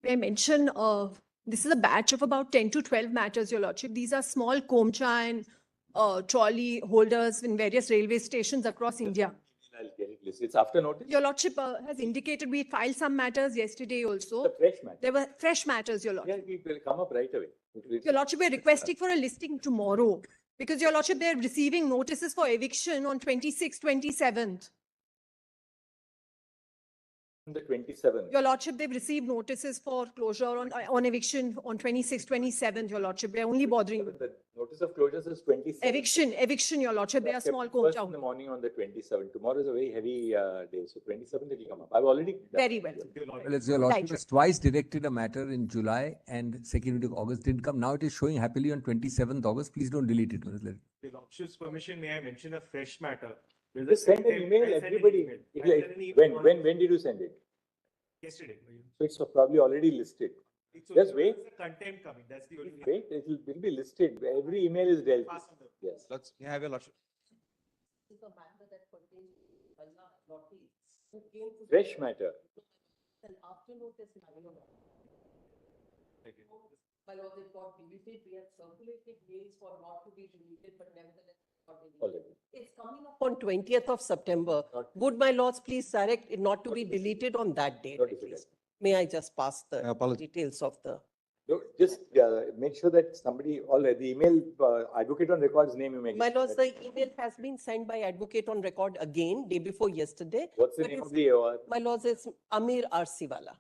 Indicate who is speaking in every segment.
Speaker 1: May I mention, this is a batch of about 10 to 12 matters, Your Lordship. These are small komcha and trolley holders in various railway stations across India.
Speaker 2: I'll get it listed. It's after notice?
Speaker 1: Your Lordship has indicated we filed some matters yesterday also.
Speaker 2: The fresh matter.
Speaker 1: There were fresh matters, Your Lordship.
Speaker 2: Yeah, it will come up right away.
Speaker 1: Your Lordship, we're requesting for a listing tomorrow because, Your Lordship, they're receiving notices for eviction on 26th, 27th.
Speaker 2: On the 27th.
Speaker 1: Your Lordship, they've received notices for closure on eviction on 26th, 27th, Your Lordship. They're only bothering.
Speaker 2: The notice of closures is 27th.
Speaker 1: Eviction, Your Lordship. They are small
Speaker 2: First
Speaker 1: komcha.
Speaker 2: in the morning on the 27th. Tomorrow is a very heavy day. So 27th it will come up. I've already done.
Speaker 1: Very well.
Speaker 3: Well, as Your Lordship has twice directed a matter in July and 2nd week of August didn't come. Now it is showing happily on 27th August. Please don't delete it.
Speaker 4: With Lordship's permission, may I mention a fresh matter?
Speaker 2: Just send an email, everybody. When did you send it?
Speaker 4: Yesterday.
Speaker 2: So it's probably already listed. Just wait.
Speaker 4: The content coming. That's the only.
Speaker 2: Wait, it will be listed. Every email is dealt with. Yes.
Speaker 5: Let's have a Lordship.
Speaker 2: Fresh matter.
Speaker 6: My lord, it got deleted. We had circulated mails for not to be deleted, but nevertheless got deleted. It's coming up on 20th of September. Would my lords please direct it not to be deleted on that date? May I just pass the details of the...
Speaker 2: No, just make sure that somebody, the email, advocate on record's name you make.
Speaker 6: My lords, the email has been sent by advocate on record again, day before yesterday.
Speaker 2: What's the name of the AOR?
Speaker 6: My lords, it's Amir Arsiwala.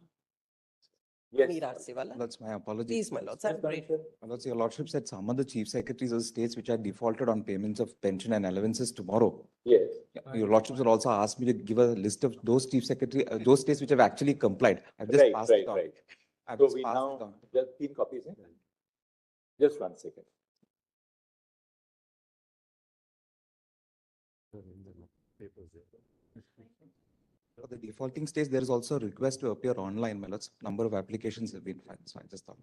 Speaker 2: Yes.
Speaker 6: Amir Arsiwala.
Speaker 5: That's my apology.
Speaker 6: Please, my lords. I'm grateful.
Speaker 5: My lords, Your Lordship said some of the chief secretaries of states which are defaulted on payments of pension and allowances tomorrow.
Speaker 2: Yes.
Speaker 5: Your Lordships will also ask me to give a list of those chief secretary, those states which have actually complied. I've just passed it on. I've
Speaker 2: So
Speaker 5: just
Speaker 2: we
Speaker 5: passed
Speaker 2: now
Speaker 5: it on.
Speaker 2: just 3 copies. Just 1 second.
Speaker 5: For the defaulting states, there is also a request to appear online. My lords, number of applications have been filed. So I just thought.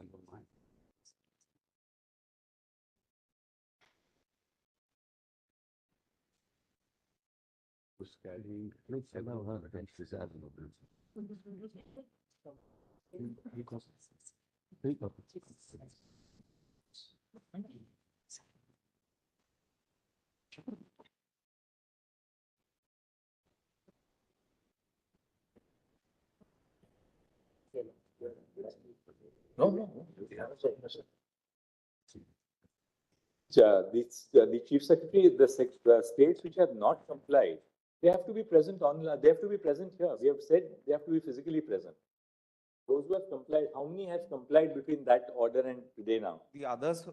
Speaker 2: No. The chief secretary, the states which have not complied, they have to be present online. They have to be present here. We have said they have to be physically present. Those who have complied, how many has complied between that order and today now?
Speaker 5: The others,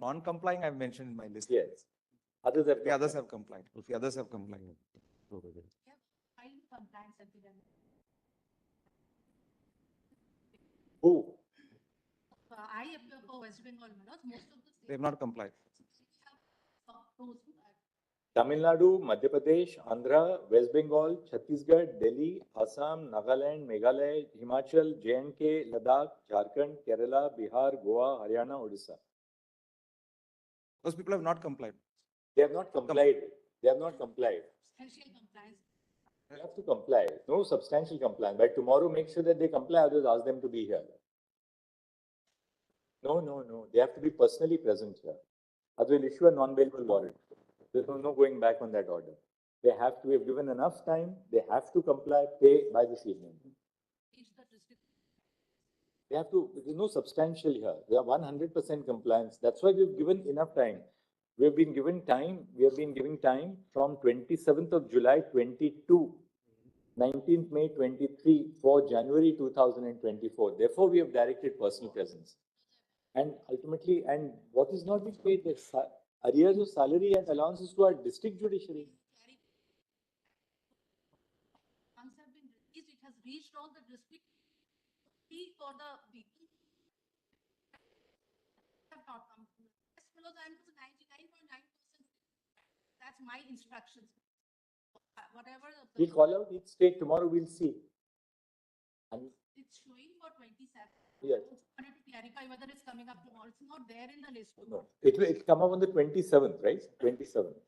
Speaker 5: non-complying, I've mentioned in my list.
Speaker 2: Yes. Others have
Speaker 5: The others have complied. The others have complied.
Speaker 2: Who?
Speaker 7: I appear for West Bengal, most of the states.
Speaker 5: They have not complied.
Speaker 2: Tamil Nadu, Madhya Pradesh, Andhra, West Bengal, Chhattisgarh, Delhi, Assam, Nagaland, Meghalaya, Himachal, J&K, Ladakh, Jharkhand, Kerala, Bihar, Goa, Haryana, Odisha.
Speaker 5: Those people have not complied.
Speaker 2: They have not complied. They have not complied.
Speaker 7: Substantial compliance.
Speaker 2: They have to comply. No substantial compliance. By tomorrow, make sure that they comply. Others ask them to be here. No. They have to be personally present here. Otherwise, we'll issue a non-bailable warrant. There's no going back on that order. They have to be given enough time. They have to comply, pay by this evening. They have to, there's no substantial here. They are 100% compliance. That's why we've given enough time. We have been giving time from 27th of July 22, 19th May 23 for January 2024. Therefore, we have directed personal presence. And ultimately, and what is not being paid, the arrears of salary and allowances to our district judiciary.
Speaker 7: Funds have been released. It has reached all the district for the people. Have not come to as follows. I am 99.9%. That's my instructions. Whatever.
Speaker 2: We'll call out each state tomorrow. We'll see. And
Speaker 7: it's showing for 27.
Speaker 2: Yes.
Speaker 7: I wanted to clarify whether it's coming up tomorrow. It's not there in the list.
Speaker 2: No, it will come up on the 27th, right? 27th.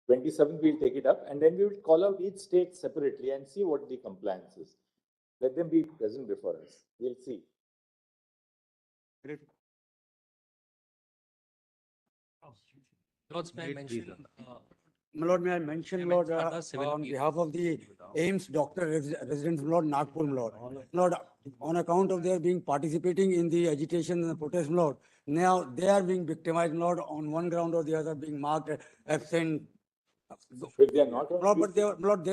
Speaker 2: 27th, we'll take it up, and then we will call out each state separately and see what the compliance is. Let them be present before us. We'll see.
Speaker 8: Lords, may I mention,
Speaker 9: My lord, may I mention,
Speaker 8: may I
Speaker 9: Lord,
Speaker 8: mention others, civil
Speaker 9: on
Speaker 8: peace.
Speaker 9: behalf of the AIMS doctor residents, Lord, Nagpur, Lord. Lord, on account of their being participating in the agitation and the protest, Lord, now they are being victimized, Lord, on one ground or the other, being marked absent.
Speaker 2: If they are not on
Speaker 9: Lord, but
Speaker 2: duty-
Speaker 9: Lord,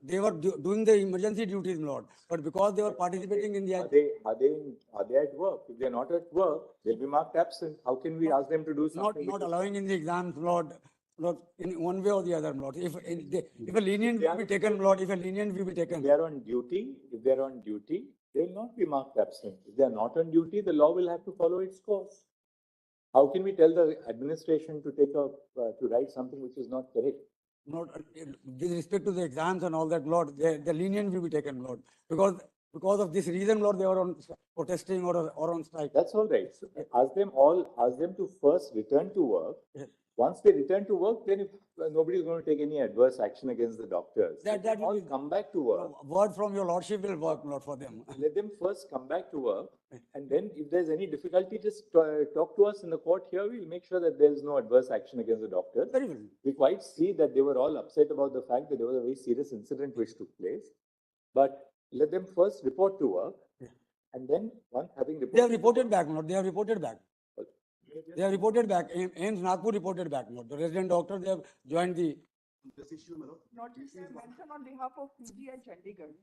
Speaker 9: they were doing the emergency duties, Lord. But because they were participating in the,
Speaker 2: Are they at work? If they are not at work, they'll be marked absent. How can we ask them to do
Speaker 9: not,
Speaker 2: something?
Speaker 9: not allowing in the exams, Lord, Lord, in one way or the other, Lord. If a lenient will be taken, Lord, if a lenient will be
Speaker 2: If
Speaker 9: taken.
Speaker 2: they are on duty, they will not be marked absent. If they are not on duty, the law will have to follow its course. How can we tell the administration to to write something which is not correct?
Speaker 9: Not, with respect to the exams and all that, Lord, the lenient will be taken, Lord. Because of this reason, Lord, they were on protesting or on strike.
Speaker 2: That's all right. So ask them to first return to work.
Speaker 9: Yes.
Speaker 2: Once they return to work, then if nobody is going to take any adverse action against the doctors,
Speaker 9: That
Speaker 2: let them
Speaker 9: will
Speaker 2: all
Speaker 9: be-
Speaker 2: come back to work.
Speaker 9: Word from your lordship will work, Lord, for them.
Speaker 2: Let them first come back to work, and then if there's any difficulty, just talk to us in the court here. We'll make sure that there is no adverse action against the doctors.
Speaker 9: Very well.
Speaker 2: We quite see that they were all upset about the fact that there was a very serious incident which took place. But let them first report to work, and then once having
Speaker 9: They have
Speaker 2: reported,
Speaker 9: reported back, Lord, they have reported back. They have reported back. AIMS Nagpur reported back, Lord. The resident doctor, they have joined the.
Speaker 10: Lordship, I mention on behalf of CJI Chandrachud.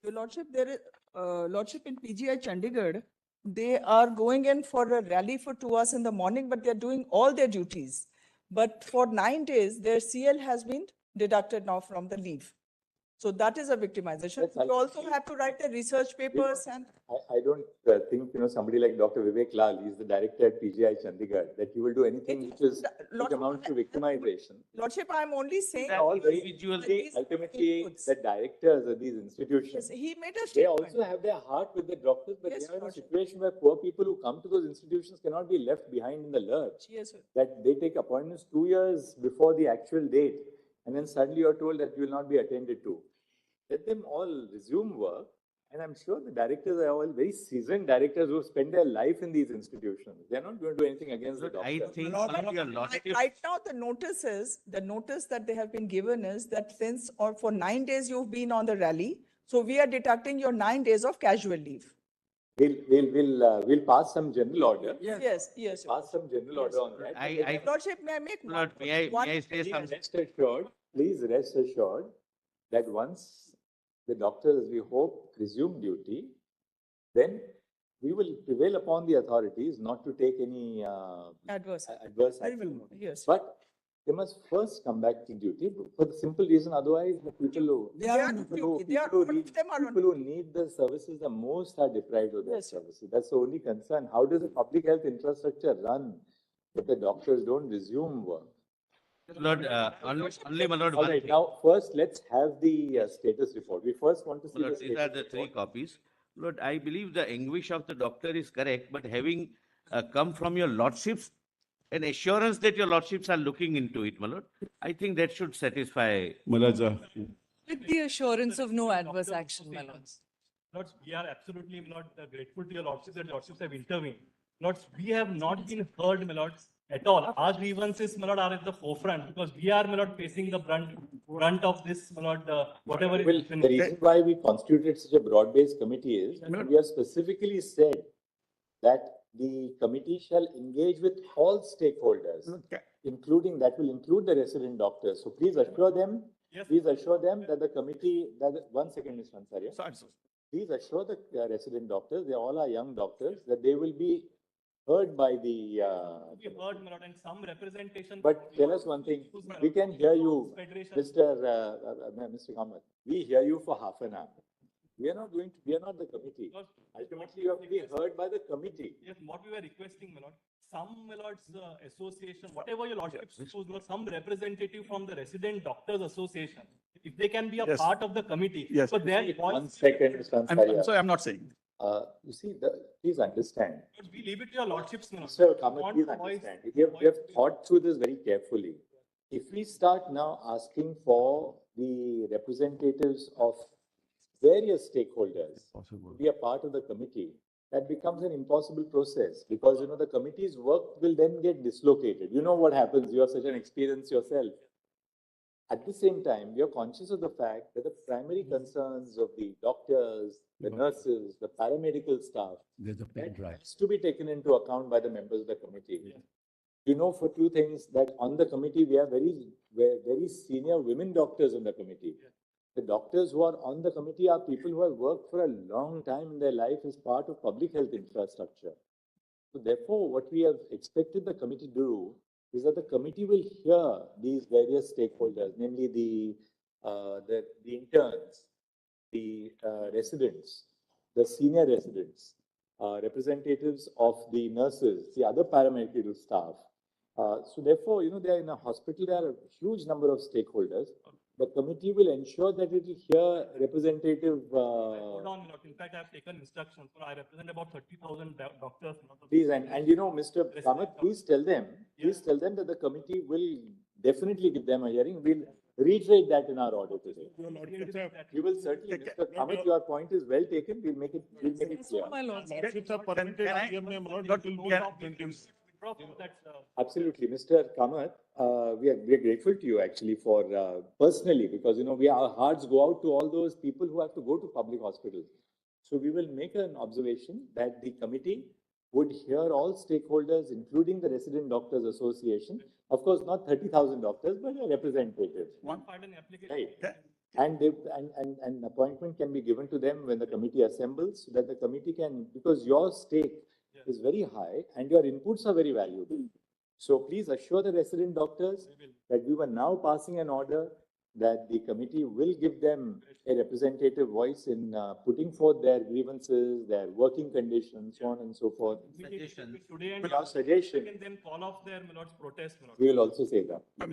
Speaker 10: Your Lordship, there is, Lordship in CJI Chandrachud, they are going in for a rally for 2 hours in the morning, but they're doing all their duties. But for 9 days, their CL has been deducted now from the leave. So that is a victimization.
Speaker 2: That's
Speaker 10: You also have to write the research papers and.
Speaker 2: I don't think, somebody like Dr. Vivek Lal, he's the director at PGI Chandigarh, that he will do anything which amounts to victimization.
Speaker 10: Lordship, I'm only saying.
Speaker 2: They're all very
Speaker 8: individual-
Speaker 2: ultimately,
Speaker 10: inputs.
Speaker 2: the directors of these
Speaker 10: Yes,
Speaker 2: institutions,
Speaker 10: he made a
Speaker 2: they
Speaker 10: statement.
Speaker 2: also have their heart with the doctors, but
Speaker 10: Yes,
Speaker 2: they are in a
Speaker 10: Lordship.
Speaker 2: situation where poor people who come to those institutions cannot be left behind in the lurch.
Speaker 10: Yes, sir.
Speaker 2: That they take appointments 2 years before the actual date, and then suddenly you're told that you will not be attended to. Let them all resume work, and I'm sure the directors are all very seasoned directors who spend their life in these institutions. They're not going to do anything against the
Speaker 8: I
Speaker 2: doctor.
Speaker 8: think
Speaker 10: Lord,
Speaker 8: your lordship,
Speaker 10: Right now, the notice that they have been given is that since or for 9 days you've been on the rally, so we are deducting your 9 days of casual leave.
Speaker 2: We'll pass some general order.
Speaker 10: Yes, yes.
Speaker 2: Pass some general order on that.
Speaker 10: Lordship, may I make
Speaker 8: Lord, may I say something?
Speaker 2: Please rest assured that once the doctors, we hope, resume duty, then we will prevail upon the authorities not to take any
Speaker 10: Adverse.
Speaker 2: adverse
Speaker 10: Very
Speaker 2: action.
Speaker 10: well, yes.
Speaker 2: But they must first come back to duty for the simple reason, otherwise the people who,
Speaker 10: They are on duty. They are, all of them are on.
Speaker 2: people who need the services the most are deprived of their
Speaker 10: Yes, sir.
Speaker 2: services. That's the only concern. How does the public health infrastructure run if the doctors don't resume work?
Speaker 8: Lord, only my lord,
Speaker 2: All
Speaker 8: one
Speaker 2: right,
Speaker 8: thing.
Speaker 2: now first let's have the status report. We first want to see
Speaker 8: My
Speaker 2: the
Speaker 8: lord, these
Speaker 2: status
Speaker 8: are the three
Speaker 2: report.
Speaker 8: copies. Lord, I believe the anguish of the doctor is correct, but having come from your lordships, an assurance that your lordships are looking into it, my lord, I think that should satisfy.
Speaker 11: With the assurance of no adverse action, my lords.
Speaker 4: Lords, we are absolutely, my lord, grateful to your lordships that lordships have intervened. Lords, we have not been heard, my lords, at all. Our grievances, my lord, are at the forefront because we are, my lord, facing the brunt of this, my lord, whatever is
Speaker 2: Well, the
Speaker 4: happening.
Speaker 2: reason why we constituted such a broad-based committee is that we have specifically said that the committee shall engage with all stakeholders, including, that will include the resident doctors. So please assure them,
Speaker 4: Yes.
Speaker 2: please assure them that the committee, one second, Mr. Ansari.
Speaker 4: Sorry.
Speaker 2: Please assure the resident doctors, they all are young doctors, that they will be heard by the,
Speaker 4: We heard, my lord, and some representation.
Speaker 2: but tell us one thing, we can hear you,
Speaker 4: Federation.
Speaker 2: Mr. Kamath, we hear you for half an hour. We are not the committee.
Speaker 4: Lord,
Speaker 2: Ultimately, you have to be heard by the committee.
Speaker 4: Yes, what we were requesting, my lord, some, my lord's association, whatever your lordships choose, my lord, some representative from the resident doctors association, if they can be a part of the committee.
Speaker 12: Yes.
Speaker 4: But their
Speaker 2: One
Speaker 4: voice.
Speaker 2: second, Mr.
Speaker 12: I'm
Speaker 2: Ansari.
Speaker 12: sorry, I'm not saying.
Speaker 2: You see, please understand.
Speaker 4: We leave it to your lordships, my lord.
Speaker 2: Mr. Kamath,
Speaker 4: Want
Speaker 2: please
Speaker 4: voice-
Speaker 2: understand. We have thought through this very carefully. if we start now asking for the representatives of various stakeholders to be a part of the committee, that becomes an impossible process because, the committee's work will then get dislocated. You know what happens. You have such an experience yourself. At the same time, we are conscious of the fact that the primary concerns of the doctors, the nurses, the paramedical staff, that has to be taken into account by the members of the committee. For two things that on the committee, we have very senior women doctors on the committee. The doctors who are on the committee are people who have worked for a long time in their life as part of public health infrastructure. So therefore, what we have expected the committee to do is that the committee will hear these various stakeholders, namely the interns, the residents, the senior residents, representatives of the nurses, the other paramedical staff. So therefore, they are in a hospital, there are a huge number of stakeholders. The committee will ensure that it will hear representative.
Speaker 4: Hold on, in fact, I have taken instructions. I represent about 30,000 doctors.
Speaker 2: Please, and Mr. Kamath, please tell them that the committee will definitely give them a hearing. We'll reiterate that in our order today. We will certainly, Mr. Kamath, your point is well taken. We'll make it clear. Absolutely, Mr. Kamath. We are grateful to you actually for personally because our hearts go out to all those people who have to go to public hospitals. So we will make an observation that the committee would hear all stakeholders, including the Resident Doctors Association. Of course, not 30,000 doctors, but a representative. Right. And an appointment can be given to them when the committee assembles, so that the committee can, because your stake is very high and your inputs are very valuable. So please assure the resident doctors that we were now passing an order that the committee will give them a representative voice in putting forth their grievances, their working conditions, so on and so forth.
Speaker 4: Suggestion.
Speaker 2: Suggestion.
Speaker 4: Then call off their protest.
Speaker 2: We will also say that.
Speaker 11: I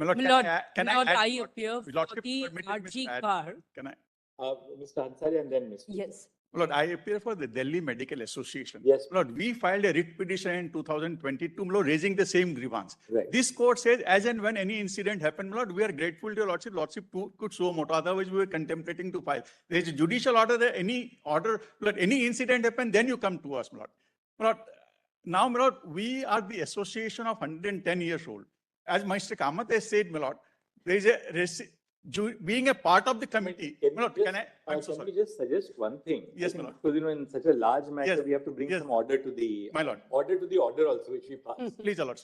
Speaker 11: appear for the RG car.
Speaker 12: Can I?
Speaker 2: Mr. Ansari and then Mr.
Speaker 1: Yes.
Speaker 12: Lord, I appear for the Delhi Medical Association.
Speaker 2: Yes.
Speaker 12: Lord, we filed a writ petition in 2022, Lord, raising the same grievance.
Speaker 2: Right.
Speaker 12: This court says, as and when any incident happened, Lord, we are grateful to your Lordship. Lordship could show moto, otherwise we were contemplating to file. There is a judicial order there, any order, Lord, any incident happened, then you come to us, Lord. Lord, now, Lord, we are the association of 110 years old. As Mr. Kamath has said, Lord, there is a being a part of the committee.
Speaker 2: Can we just suggest one thing?
Speaker 12: Yes, my lord.
Speaker 2: Because in such a large matter,
Speaker 12: Yes.
Speaker 2: we have to bring some order to the
Speaker 12: My lord.
Speaker 2: order to the order also, which we pass.
Speaker 12: Please, Lord.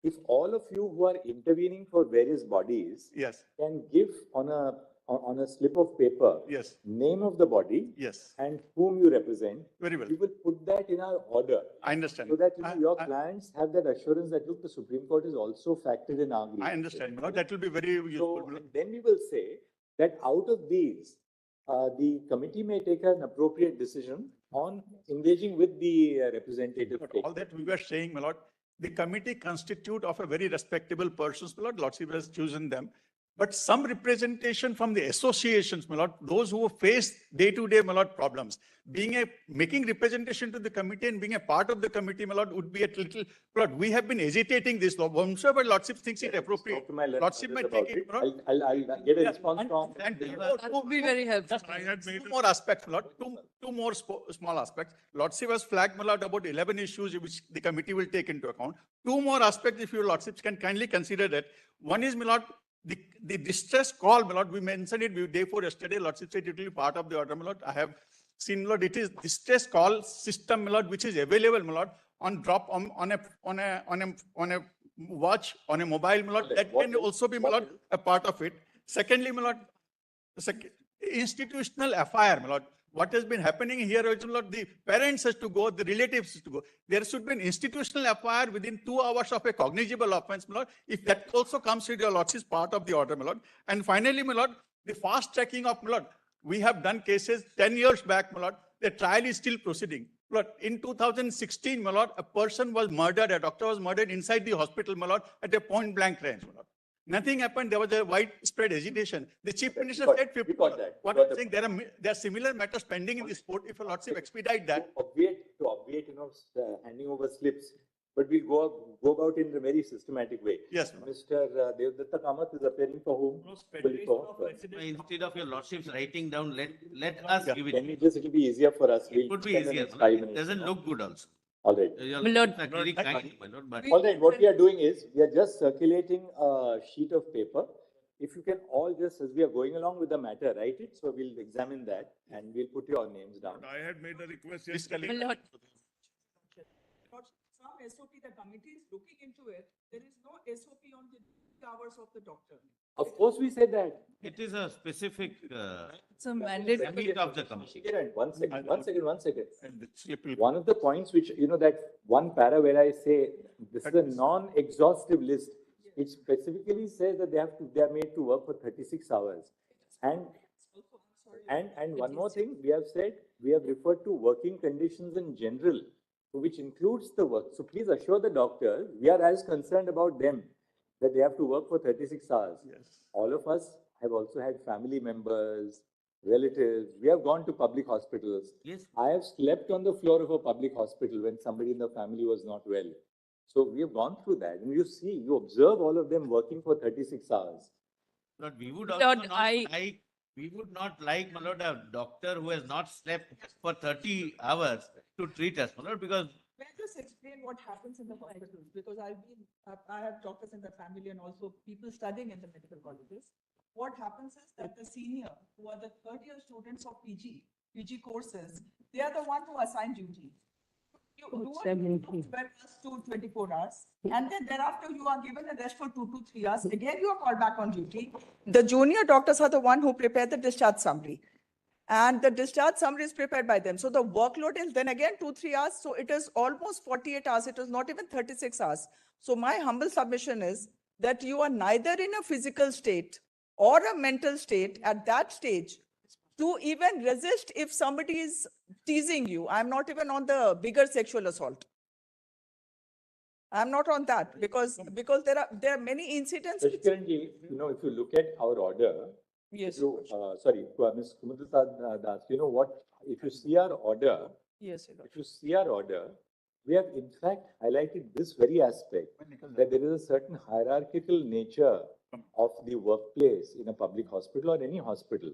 Speaker 2: If all of you who are intervening for various bodies
Speaker 12: Yes.
Speaker 2: can give on a slip of paper
Speaker 12: Yes.
Speaker 2: name of the body
Speaker 12: Yes.
Speaker 2: and whom you represent,
Speaker 12: Very well.
Speaker 2: we will put that in our order.
Speaker 12: I understand.
Speaker 2: So that your clients have that assurance that look, the Supreme Court is also factored in our
Speaker 12: I understand. Lord, that will be very useful.
Speaker 2: So then we will say that out of these, the committee may take an appropriate decision on engaging with the representative.
Speaker 12: But all that we were saying, my lord, the committee constitute of a very respectable persons, my lord. Lordship has chosen them. But some representation from the associations, my lord, those who face day-to-day, my lord, problems, making representation to the committee and being a part of the committee, my lord, would be a little, lord, we have been hesitating this law. I'm sure, but Lordship thinks it appropriate. Lordship might take it, my lord.
Speaker 2: I'll get a response from.
Speaker 11: That would be very helpful.
Speaker 12: Two more aspects, my lord, two more small aspects. Lordship has flagged, my lord, about 11 issues which the committee will take into account. Two more aspects, if your lordships can kindly consider that. One is, my lord, the distress call, my lord, we mentioned it day before yesterday. Lordship said it will be part of the order, my lord. I have seen, my lord, it is distress call system, my lord, which is available, my lord, on drop on a watch, on a mobile, my lord. That can also be, my lord, a part of it. Secondly, my lord, institutional FIR, my lord. What has been happening here, my lord, the parents has to go, the relatives has to go. There should be an institutional FIR within 2 hours of a cognizable offense, my lord. If that also comes to your lordship, part of the order, my lord. And finally, my lord, the fast tracking of, my lord, we have done cases 10 years back, my lord. The trial is still proceeding. Lord, in 2016, my lord, a person was murdered, a doctor was murdered inside the hospital, my lord, at a point blank range, my lord. Nothing happened. There was a widespread agitation. The chief minister said 50. What I'm saying, there are similar matters pending in this court. If a lordship expedite that.
Speaker 2: To obviate, handing over slips, but we go about in a very systematic way.
Speaker 12: Yes, ma'am.
Speaker 2: Mr. Devdatta Kamath is appearing for whom? Fully for us.
Speaker 8: Instead of your lordships writing down, let us give
Speaker 2: Can we
Speaker 8: it.
Speaker 2: just, it will be easier for us.
Speaker 8: It would be
Speaker 2: spend the
Speaker 8: easier.
Speaker 2: next 5
Speaker 8: It
Speaker 2: minutes.
Speaker 8: doesn't look good also.
Speaker 2: All right.
Speaker 8: Your
Speaker 11: My lord,
Speaker 8: lordships are very kind, my lord, but
Speaker 2: All right, what we are doing is, we are just circulating a sheet of paper. If you can all just, as we are going along with the matter, write it, so we'll examine that and we'll put your names down.
Speaker 12: I had made a request
Speaker 11: my
Speaker 12: yesterday.
Speaker 11: lord,
Speaker 10: Some SOP, the committee is looking into it. There is no SOP on the hours of the doctor.
Speaker 2: Of course, we said that.
Speaker 8: it is a specific
Speaker 11: it's a mandate.
Speaker 8: remit of the committee.
Speaker 2: One second.
Speaker 12: And the slip will-
Speaker 2: One of the points which, that one para where I say, this is a non-exhaustive list. It specifically says that they are made to work for 36 hours. And one more thing, we have said, we have referred to working conditions in general, which includes the work. So please assure the doctor, we are as concerned about them, that they have to work for 36 hours.
Speaker 12: Yes.
Speaker 2: All of us have also had family members, relatives. We have gone to public hospitals.
Speaker 8: Yes.
Speaker 2: I have slept on the floor of a public hospital when somebody in the family was not well. So we have gone through that. And you observe all of them working for 36 hours.
Speaker 8: Lord, we would
Speaker 11: Lord,
Speaker 8: also not
Speaker 11: I-
Speaker 8: like, we would not like, my lord, a doctor who has not slept for 30 hours to treat us, my lord, because
Speaker 10: May I just explain what happens in the hospitals? Because I have doctors in the family and also people studying in the medical colleges. What happens is that the senior, who are the third-year students of PG courses, they are the one who assign duty. You do it 12 hours to 24 hours, and then thereafter you are given a rest for 2 to 3 hours. Again, you are called back on duty. The junior doctors are the one who prepare the discharge summary. And the discharge summary is prepared by them. So the workload is then again 2-3 hours. So it is almost 48 hours. It is not even 36 hours. So my humble submission is that you are neither in a physical state or a mental state at that stage to even resist if somebody is teasing you. I'm not even on the bigger sexual assault. I'm not on that because there are many incidents.
Speaker 2: Shashikaranji, if you look at our order,
Speaker 10: Yes.
Speaker 2: Sorry, Ms. Kumudita Das, if you see our order,
Speaker 10: Yes, Your Lordship.
Speaker 2: if you see our order, we have in fact highlighted this very aspect, that there is a certain hierarchical nature of the workplace in a public hospital or any hospital.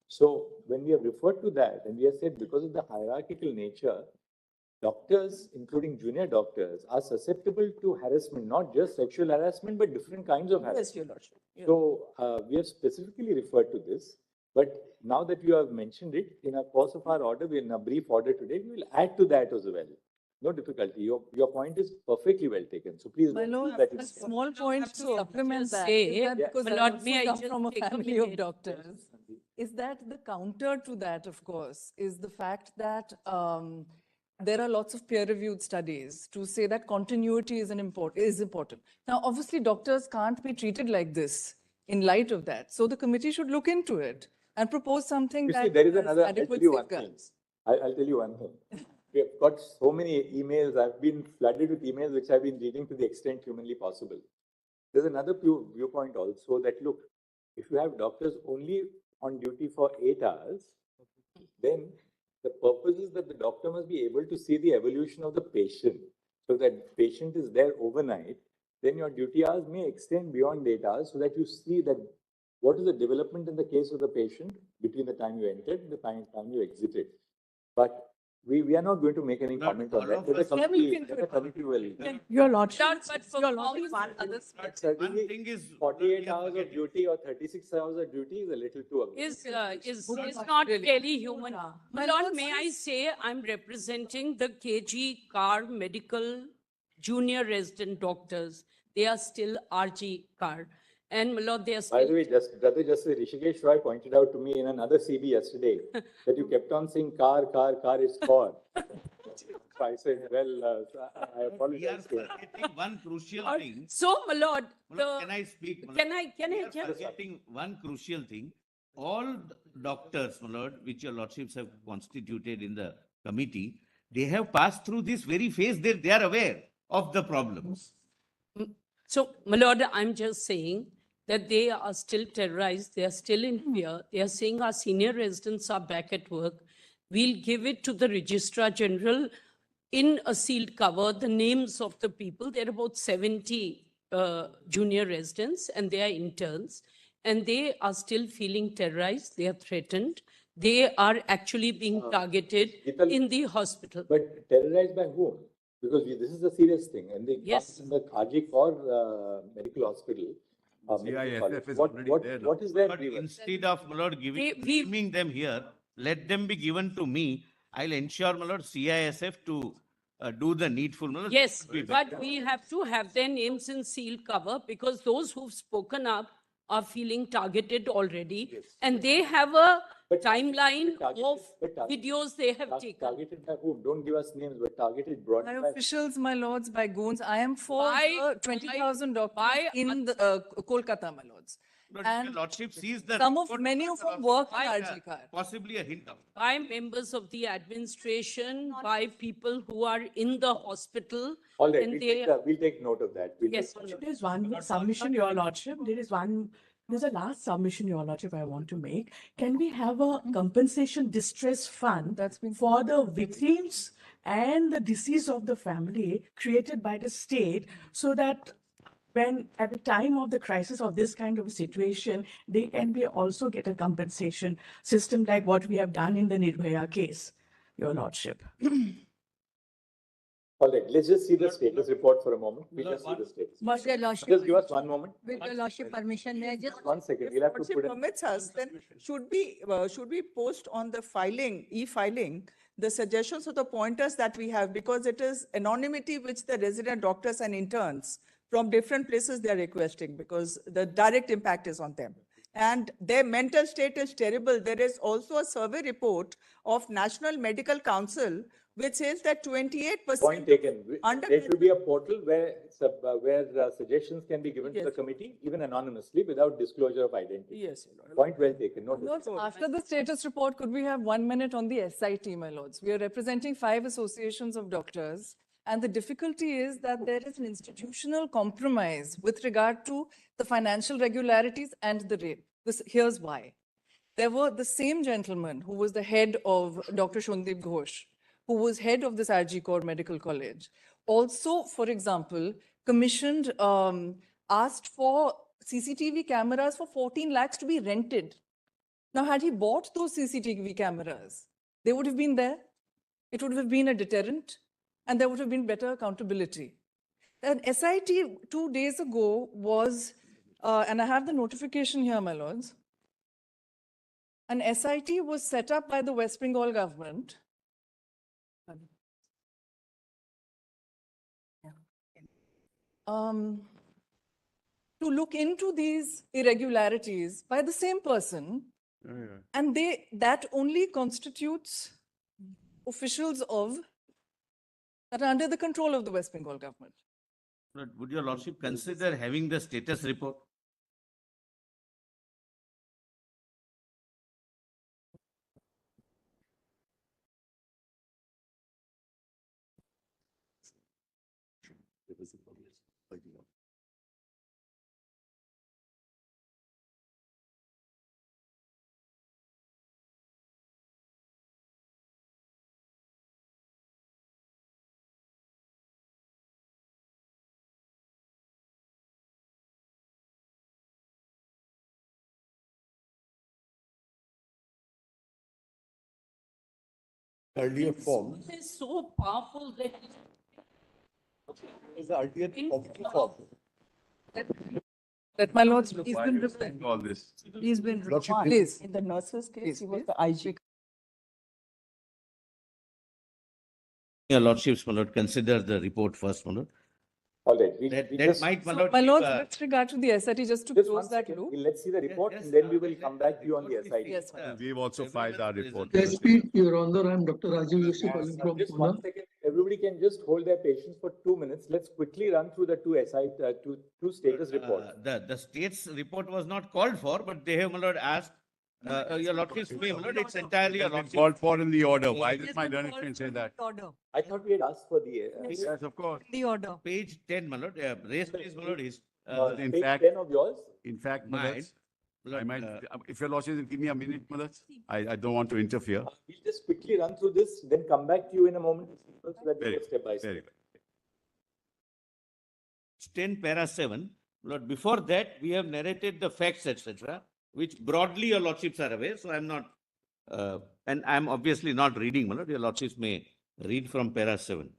Speaker 2: So when we have referred to that, and we have said because of the hierarchical nature, doctors, including junior doctors, are susceptible to harassment, not just sexual harassment, but different kinds of harassment.
Speaker 10: Yes, Your Lordship. Yeah.
Speaker 2: So we have specifically referred to this, but now that you have mentioned it, in a course of our order, in a brief order today, we will add to that as well. No difficulty. Your point is perfectly well taken. So please.
Speaker 11: My
Speaker 2: don't
Speaker 11: lord,
Speaker 2: feel that
Speaker 11: a
Speaker 2: it's-
Speaker 11: small point to supplement that.
Speaker 7: say,
Speaker 11: Is that
Speaker 2: Yeah.
Speaker 11: because
Speaker 7: my
Speaker 11: I
Speaker 7: lord,
Speaker 11: also
Speaker 7: may I
Speaker 11: come
Speaker 7: just
Speaker 11: from a
Speaker 7: take a
Speaker 11: family of
Speaker 7: minute?
Speaker 11: doctors. Is that the counter to that, of course, is the fact that there are lots of peer-reviewed studies to say that continuity is important. Now, obviously, doctors can't be treated like this in light of that. So the committee should look into it and propose something
Speaker 2: You
Speaker 11: that
Speaker 2: see, there is
Speaker 11: has
Speaker 2: another, I'll tell
Speaker 11: adequate
Speaker 2: you one thing.
Speaker 11: safeguards.
Speaker 2: I'll tell you one thing. We have got so many emails. I've been flooded with emails which I've been reading to the extent humanly possible. There's another viewpoint also that, look, if you have doctors only on duty for 8 hours, then the purpose is that the doctor must be able to see the evolution of the patient. So that patient is there overnight, then your duty hours may extend beyond 8 hours so that you see that what is the development in the case of the patient between the time you entered and the time you exited. But we are not going to make any
Speaker 8: Not
Speaker 2: comment on
Speaker 8: all
Speaker 2: that.
Speaker 8: of
Speaker 2: Let the
Speaker 8: us-
Speaker 2: committee will.
Speaker 7: Your Lordship.
Speaker 11: Lord, but for only one other
Speaker 8: But
Speaker 2: Certainly,
Speaker 8: one thing is.
Speaker 2: 48 hours of duty or 36 hours of duty is a little too aggressive.
Speaker 7: Is not
Speaker 11: Really.
Speaker 7: really human. My lord,
Speaker 11: lord,
Speaker 7: may I say I'm representing the KG Car Medical Junior Resident Doctors. They are still RG Car. And my lord, they are
Speaker 2: By the
Speaker 7: still.
Speaker 2: way, Brother Justice Rishikesh Roy pointed out to me in another CB yesterday that you kept on saying car is car. So I said, well, I
Speaker 8: We are
Speaker 2: apologize. to him.
Speaker 8: forgetting one crucial thing.
Speaker 7: So, my lord,
Speaker 8: My lord, Can I speak? my lord?
Speaker 7: can
Speaker 8: We
Speaker 7: I
Speaker 8: are
Speaker 7: just?
Speaker 8: forgetting one crucial thing. All doctors, my lord, which your lordships have constituted in the committee, they have passed through this very phase. They are aware of the problems.
Speaker 7: So, my lord, I'm just saying that they are still terrorized. They are still in fear. They are saying our senior residents are back at work. We'll give it to the Registrar General in a sealed cover the names of the people. There are about 70 junior residents and they are interns, and they are still feeling terrorized. They are threatened. They are actually being targeted in the hospital.
Speaker 2: But terrorized by whom? Because this is a serious thing, and they
Speaker 7: Yes.
Speaker 2: come in the rgkarincident medical hospital.
Speaker 13: CISF is
Speaker 2: What,
Speaker 13: already
Speaker 2: what,
Speaker 13: there.
Speaker 2: what is their
Speaker 8: But
Speaker 2: grievance?
Speaker 8: instead of, my lord,
Speaker 7: we-
Speaker 8: giving them here, let them be given to me. I'll ensure, my lord, CISF to do the needful. My lord.
Speaker 7: Yes, but we have to have their names in sealed cover because those who've spoken up are feeling targeted already.
Speaker 2: Yes.
Speaker 7: And they have a
Speaker 2: But-
Speaker 7: timeline
Speaker 2: but targeted-
Speaker 7: of
Speaker 2: but targeted-
Speaker 7: videos they have taken.
Speaker 2: Targeted by whom? Don't give us names, but targeted broad.
Speaker 11: By officials, my lords, by goons. I am for
Speaker 7: By-
Speaker 11: the 20,000 doctors
Speaker 7: by-
Speaker 11: in the, Kolkata, my lords.
Speaker 8: Lord,
Speaker 11: And
Speaker 8: your lordship sees the.
Speaker 11: some of,
Speaker 8: report,
Speaker 11: many
Speaker 8: my
Speaker 11: of them
Speaker 8: lord,
Speaker 11: work in
Speaker 8: by,
Speaker 11: RGKar.
Speaker 8: Possibly a hint of.
Speaker 7: By members of the administration, by people who are in the hospital.
Speaker 2: All right,
Speaker 7: and
Speaker 2: we'll take note of that. We'll
Speaker 7: Yes,
Speaker 2: take-
Speaker 7: my lord.
Speaker 14: There is one submission, Your Lordship. There's a last submission, Your Lordship, I want to make. Can we have a compensation distress fund for the victims and the deceased of the family created by the state so that when at the time of the crisis of this kind of a situation, they can be also get a compensation system like what we have done in the Nirbhaya case, Your Lordship.
Speaker 2: All right, let's just see the status report for a moment. We'll just see the status.
Speaker 6: With your lordship,
Speaker 2: Just give us one moment.
Speaker 6: with your lordship permission, may I just
Speaker 2: 1 second.
Speaker 10: If
Speaker 2: We'll have to
Speaker 10: lordship
Speaker 2: put in.
Speaker 10: permits us, then should we post on the filing, e-filing, the suggestions or the pointers that we have, because it is anonymity which the resident doctors and interns from different places they are requesting, because the direct impact is on them. And their mental state is terrible. There is also a survey report of National Medical Council which says that 28%.
Speaker 2: Point taken.
Speaker 10: Under-
Speaker 2: There should be a portal where suggestions can be given to the
Speaker 10: Yes.
Speaker 2: committee, even anonymously, without disclosure of identity.
Speaker 10: Yes, Your Lord.
Speaker 2: Point well taken. Noted.
Speaker 11: Lords, after the status report, could we have 1 minute on the SIT, my lords? We are representing 5 associations of doctors. And the difficulty is that there is an institutional compromise with regard to the financial regularities and the rate. Here's why. There were the same gentleman who was the head of Dr. Shondeep Ghosh, who was head of this rgkarincident Medical College, also, for example, commissioned, asked for CCTV cameras for 14 lakhs to be rented. Now, had he bought those CCTV cameras, they would have been there. It would have been a deterrent, and there would have been better accountability. An SIT 2 days ago was, and I have the notification here, my lords. An SIT was set up by the West Bengal government. To look into these irregularities by the same person, and that only constitutes officials that are under the control of the West Bengal government.
Speaker 8: Lord, would your lordship consider having the status report?
Speaker 13: Earlier form
Speaker 7: It is so powerful that
Speaker 13: is the earlier
Speaker 7: In-
Speaker 13: form.
Speaker 11: That my lords, he's
Speaker 13: Why
Speaker 11: been
Speaker 13: are you
Speaker 11: replied.
Speaker 13: saying all this?
Speaker 11: He's been
Speaker 13: Lordship,
Speaker 11: replied. Please.
Speaker 10: In the nurse's case,
Speaker 11: Please,
Speaker 10: he was
Speaker 11: please.
Speaker 10: the IG.
Speaker 8: Your lordships, my lord, consider the report first, my lord.
Speaker 2: All right.
Speaker 8: That
Speaker 2: just,
Speaker 8: might, my
Speaker 11: So,
Speaker 8: lord.
Speaker 11: my
Speaker 8: give
Speaker 11: lords,
Speaker 8: a-
Speaker 11: with regard to the SIT, just to
Speaker 2: just one
Speaker 11: close that
Speaker 2: second.
Speaker 11: loop.
Speaker 2: Let's see the report,
Speaker 8: Yes,
Speaker 2: and then we will
Speaker 8: let
Speaker 2: come back to you on the
Speaker 8: report
Speaker 2: SIT.
Speaker 8: be
Speaker 11: Yes,
Speaker 8: fixed,
Speaker 13: We've also filed our report.
Speaker 8: Yes,
Speaker 15: Your Honor, I'm Dr. Rajiv Yusuf calling from
Speaker 2: Just
Speaker 15: Pune.
Speaker 2: 1 second. Everybody can just hold their patience for 2 minutes. Let's quickly run through the two status reports.
Speaker 8: The state's report was not called for, but they have, my lord, asked, your lordship's name, my lord, it's entirely your
Speaker 13: It's been
Speaker 8: lordship.
Speaker 13: called for in the order. Why
Speaker 11: It
Speaker 13: did
Speaker 11: has
Speaker 13: my
Speaker 11: been
Speaker 13: learned
Speaker 11: called
Speaker 13: friend say
Speaker 11: for
Speaker 13: that?
Speaker 11: the order.
Speaker 2: I thought we had asked for the.
Speaker 13: Yes, of course.
Speaker 11: The order.
Speaker 8: Page 10, my lord, raise please, my lord, is,
Speaker 13: In
Speaker 2: page
Speaker 13: fact-
Speaker 2: 10 of yours.
Speaker 13: In fact, my
Speaker 8: Mine.
Speaker 13: lords, I might, if your lordship give me a minute, Malad, I don't want to interfere.
Speaker 2: We'll just quickly run through this, then come back to you in a moment. So that we
Speaker 13: Very
Speaker 2: go step by
Speaker 13: good,
Speaker 2: step.
Speaker 13: very good.
Speaker 8: 10 para 7. Lord, before that, we have narrated the facts, etc., which broadly your lordships are aware. So I'm not, and I'm obviously not reading, my lord. Your lordships may read from para 7.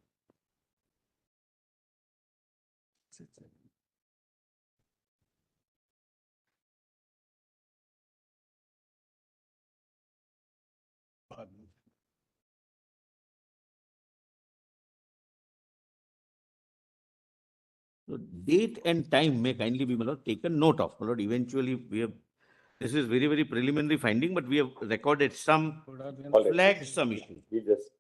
Speaker 8: So date and time may kindly be, my lord, taken note of. My lord, eventually we have, this is very, very preliminary finding, but we have recorded some, flagged some issues.
Speaker 2: We just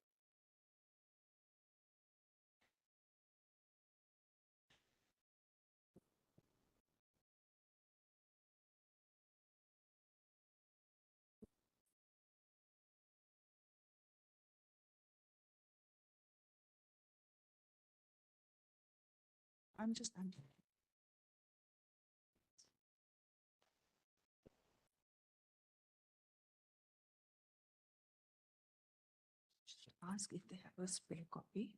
Speaker 10: I'm ask if they have a spare copy.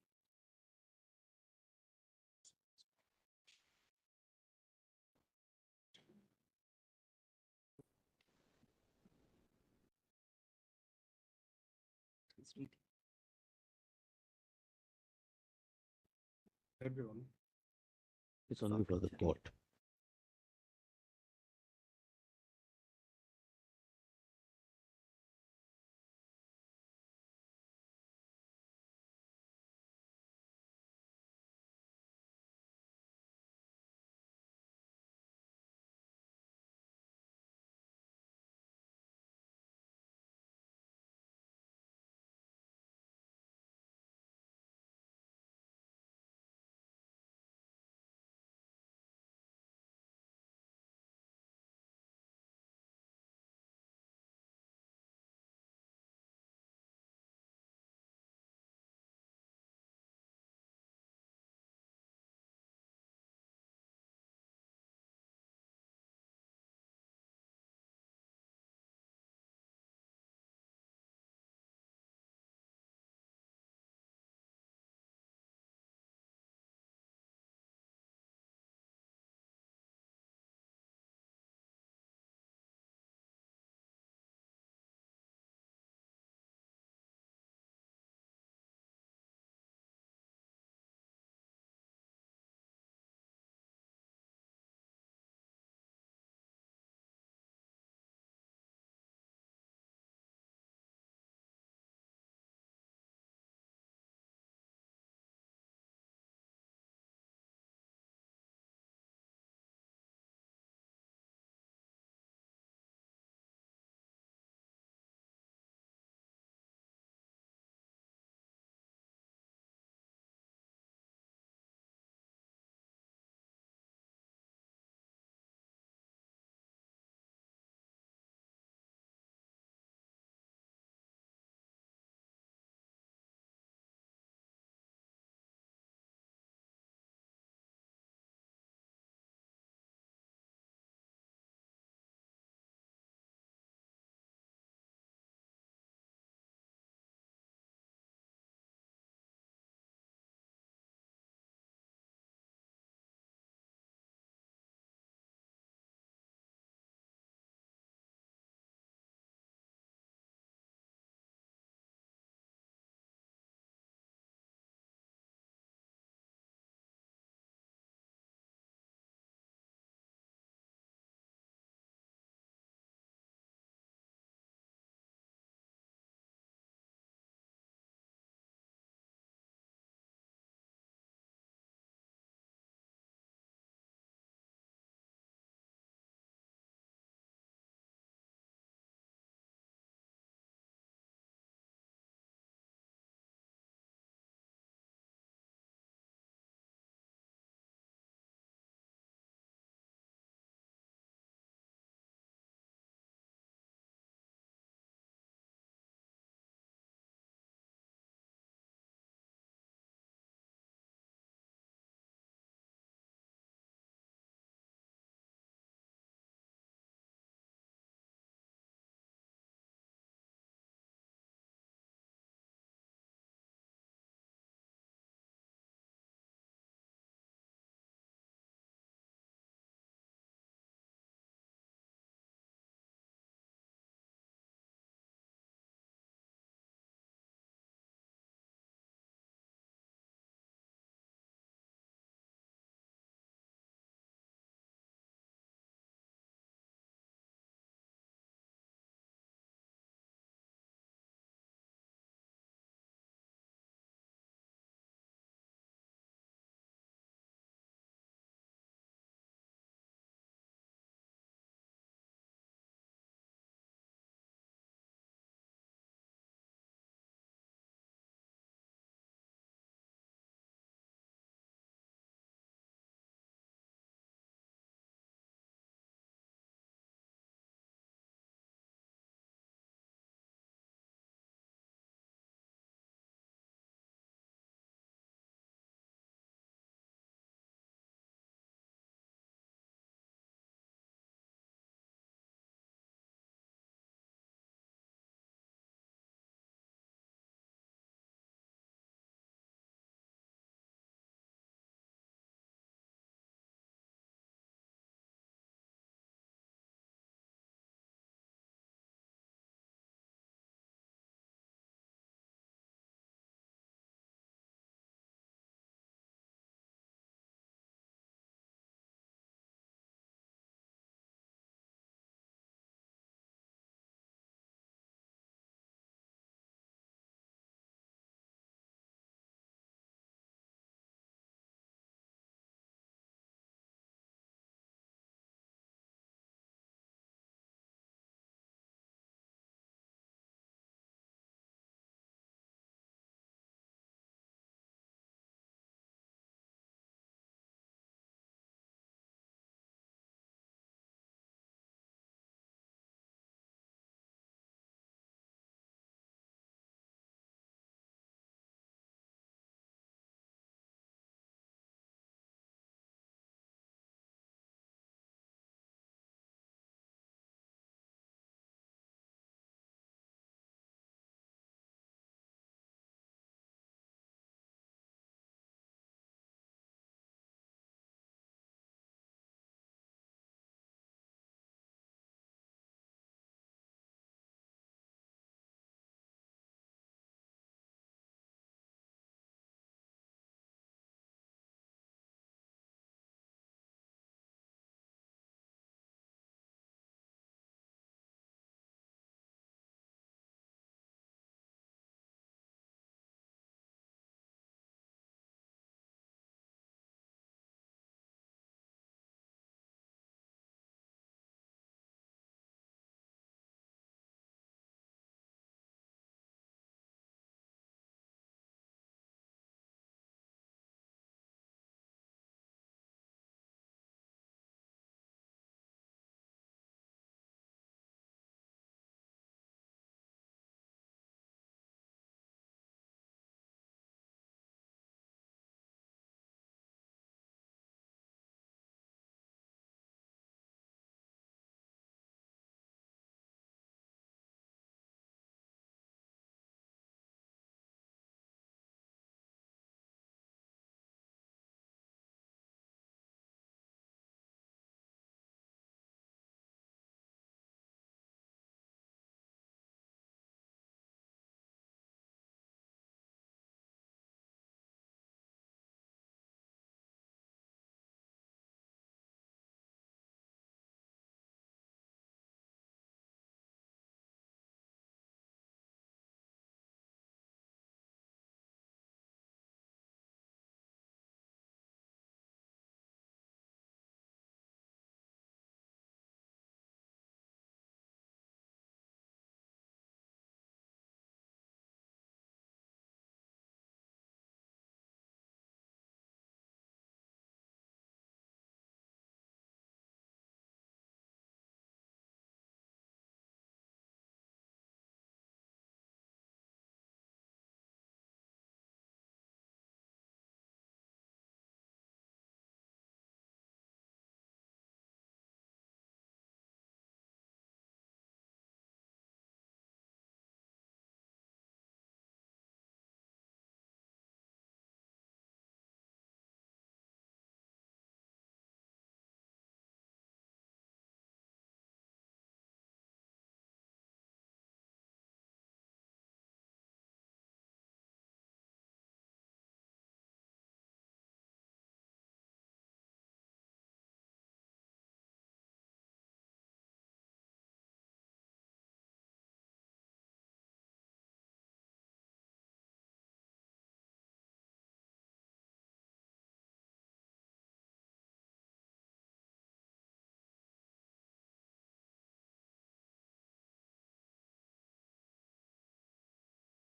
Speaker 10: It's reading.
Speaker 8: It's only for the court.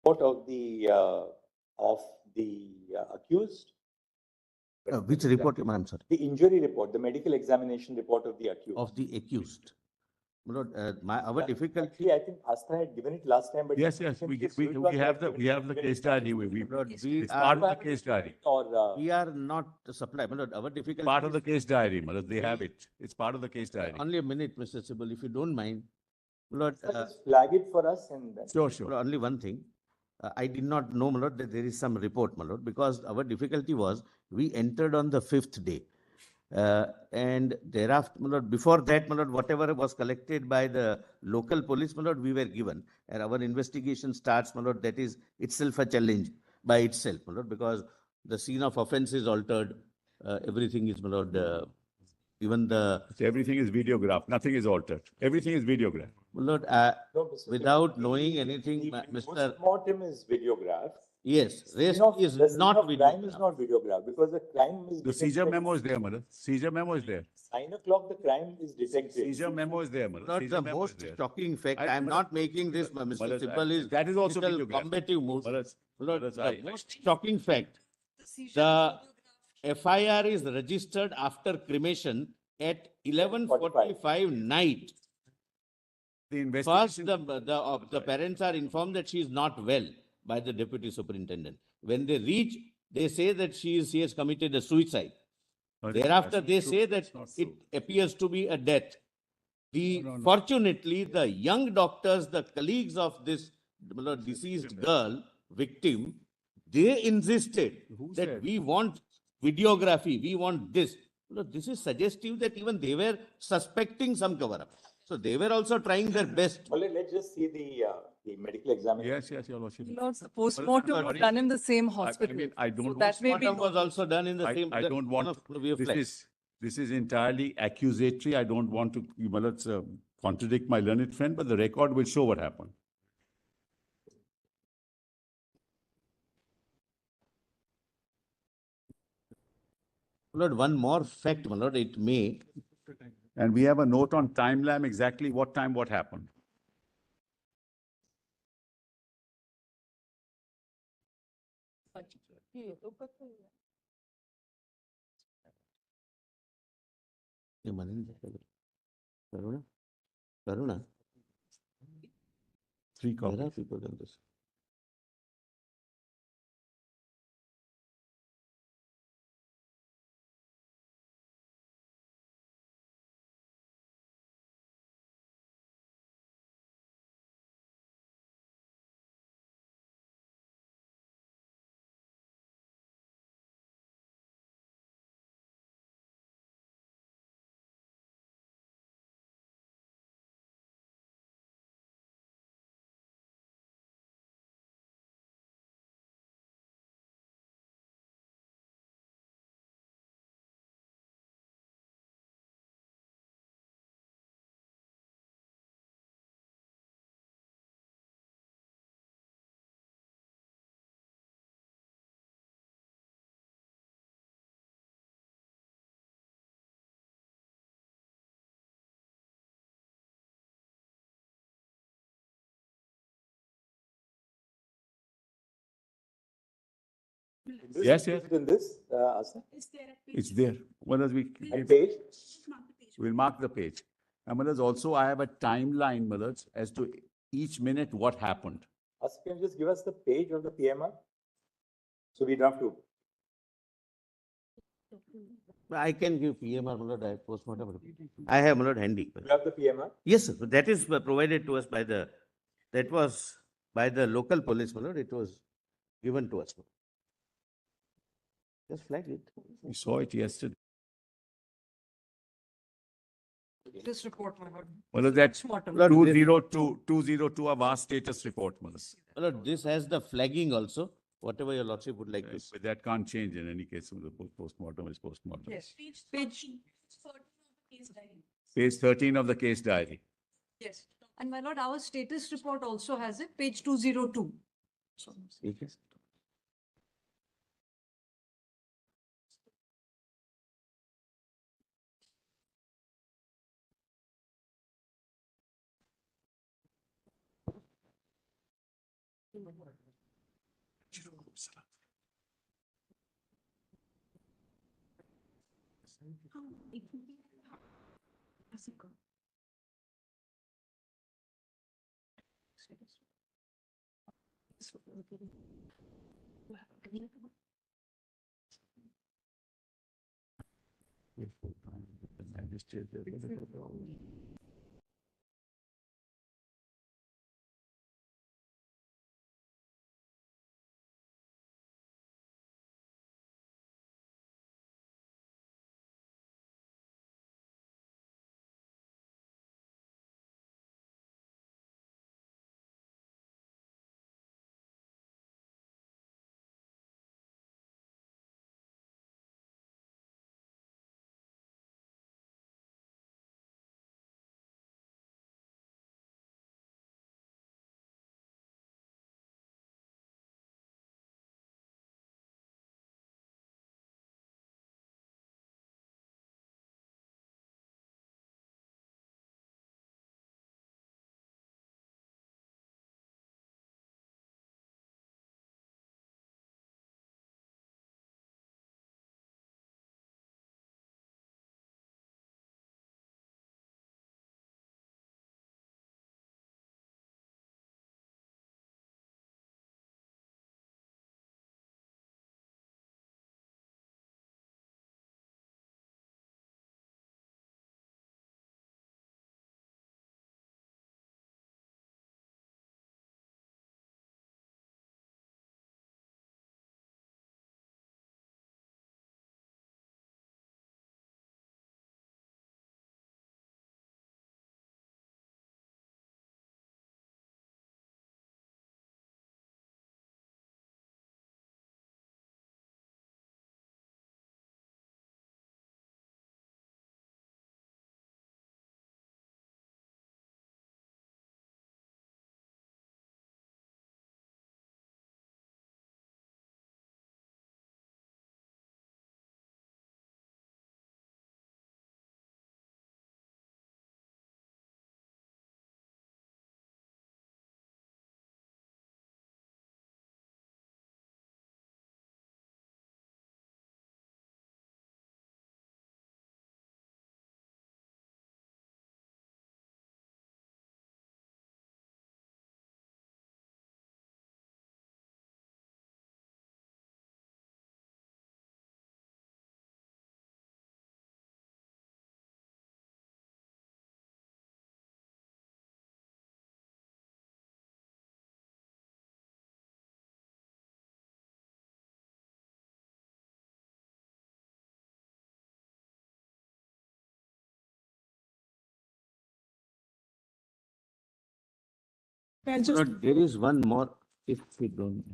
Speaker 2: report of the accused.
Speaker 8: Which report, I'm sorry?
Speaker 2: The injury report, the medical examination report of the accused.
Speaker 8: Of the accused. My lord, our difficulty.
Speaker 2: Actually, I think Astha had given it last time, but
Speaker 13: Yes, we have the case diary. It's part of the case diary.
Speaker 2: Or
Speaker 8: We are not supply. My lord, our difficulty.
Speaker 13: Part of the case diary, my lord. They have it. It's part of the case diary.
Speaker 8: Only a minute, Mr. Sibal, if you don't mind. My lord,
Speaker 2: just flag it for us and then.
Speaker 13: Sure.
Speaker 8: Only one thing. I did not know, my lord, that there is some report, my lord, because our difficulty was we entered on the 5th day. And thereafter, my lord, before that, my lord, whatever was collected by the local police, my lord, we were given. And our investigation starts, my lord, that is itself a challenge by itself, my lord, because the scene of offense is altered. Everything is, my lord, even the...
Speaker 13: Everything is videographed. Nothing is altered. Everything is videographed.
Speaker 8: My lord, without knowing anything, Mr.
Speaker 2: Postmortem is videographed.
Speaker 8: Yes, rest is not videographed.
Speaker 2: Crime is not videographed because the crime is.
Speaker 13: The seizure memo is there, mother. Seizure memo is there.
Speaker 2: 9 o'clock, the crime is detected.
Speaker 13: Seizure memo is there, mother.
Speaker 8: Not the most shocking fact. I am not making this, Mr. Sibal is.
Speaker 13: That is also
Speaker 8: combative moves. The most shocking fact. The FIR is registered after cremation at 11:45 night.
Speaker 13: The investigation.
Speaker 8: First, the parents are informed that she is not well by the deputy superintendent. When they reach, they say that she has committed a suicide. Thereafter, they say that it appears to be a death. Fortunately, the young doctors, the colleagues of this deceased girl, victim, they insisted that we want videography, we want this. This is suggestive that even they were suspecting some cover-up. So they were also trying their best.
Speaker 2: Well, let's just see the medical examination.
Speaker 13: Yes, Your Lordship.
Speaker 11: Lords, the postmortem was done in the same hospital.
Speaker 13: I don't.
Speaker 11: So that may be.
Speaker 8: Postmortem was also done in the same.
Speaker 13: I don't want. This is entirely accusatory. I don't want to contradict my learned friend, but the record will show what happened.
Speaker 8: My lord, one more fact, my lord, it may.
Speaker 13: And we have a note on timeline, exactly what time, what happened.
Speaker 8: Karuna?
Speaker 13: 3 copies.
Speaker 8: There are people in this.
Speaker 13: Yes.
Speaker 2: In this, Asa?
Speaker 13: It's there. What does we?
Speaker 2: Page?
Speaker 13: We'll mark the page. And mothers, also I have a timeline, mothers, as to each minute what happened.
Speaker 2: Asa, can you just give us the page of the PMR? So we don't have to.
Speaker 8: I can give PMR, my lord, I have postmortem. I have, my lord, handy.
Speaker 2: You have the PMR?
Speaker 8: Yes, sir. That is provided to us by that was by the local police, my lord. It was given to us. Just flag it.
Speaker 13: We saw it yesterday.
Speaker 11: This report, my lord.
Speaker 13: Well, that's
Speaker 11: Postmortem.
Speaker 13: 202 of our status report, mothers.
Speaker 8: My lord, this has the flagging also, whatever your lordship would like to see.
Speaker 13: But that can't change in any case. The postmortem is postmortem.
Speaker 11: Yes.
Speaker 13: Page 13 of the case diary.
Speaker 1: Yes. And my lord, our status report also has it, page 202.
Speaker 8: Yes. There is one more, if we don't.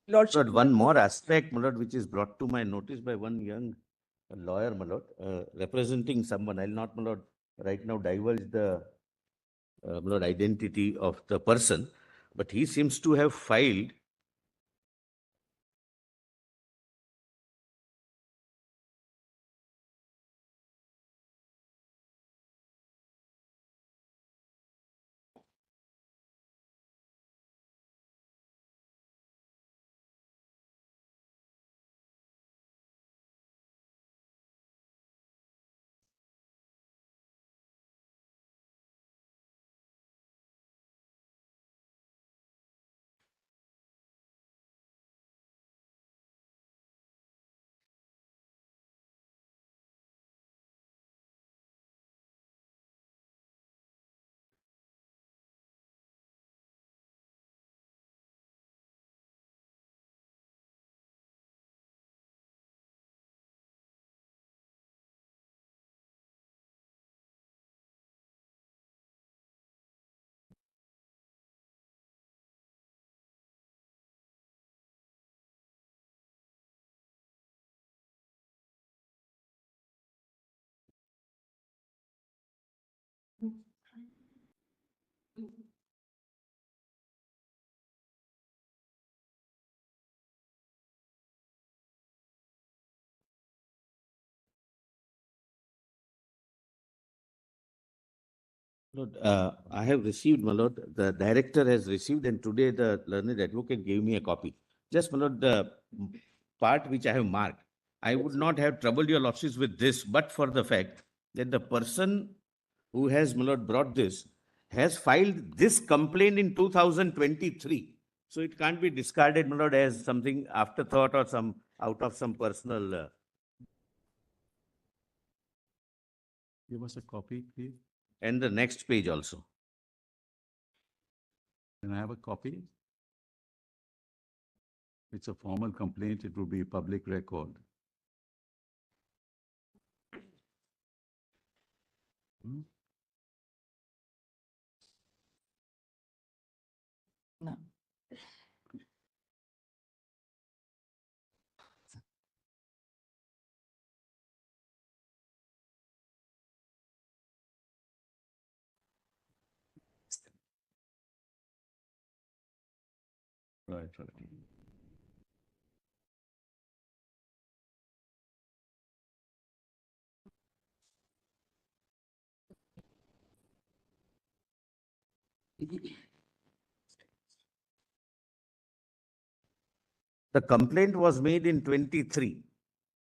Speaker 10: Lordship,
Speaker 8: Lord, one more aspect, my lord, which is brought to my notice by one young lawyer, my lord, representing someone. I'll not, my lord, right now divulge the my lord, identity of the person, but he seems to have filed Lord, I have received, my lord, the director has received, and today the learned advocate gave me a copy. Just, my lord, the part which I have marked, I would not have troubled your lordships with this, but for the fact that the person who has, my lord, brought this has filed this complaint in 2023. So it can't be discarded, my lord, as something afterthought or some out of some personal.
Speaker 13: Give us a copy, please.
Speaker 8: And the next page also.
Speaker 13: Can I have a copy? It's a formal complaint. It will be a public record.
Speaker 11: No.
Speaker 13: Right, right.
Speaker 8: The complaint was made in 23.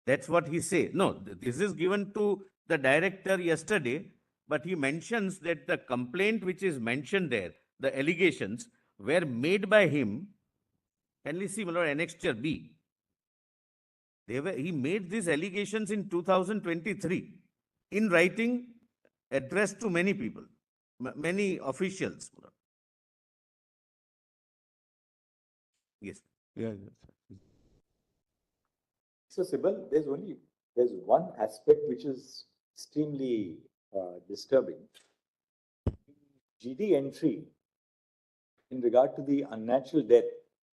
Speaker 8: That's what he says. No, this is given to the director yesterday, but he mentions that the complaint which is mentioned there, the allegations, were made by him. Can we see, my lord, annexure B? He made these allegations in 2023 in writing, addressed to many people, many officials. Yes.
Speaker 13: Yeah.
Speaker 2: So, Sibyl, there's one aspect which is extremely disturbing. GD entry in regard to the unnatural death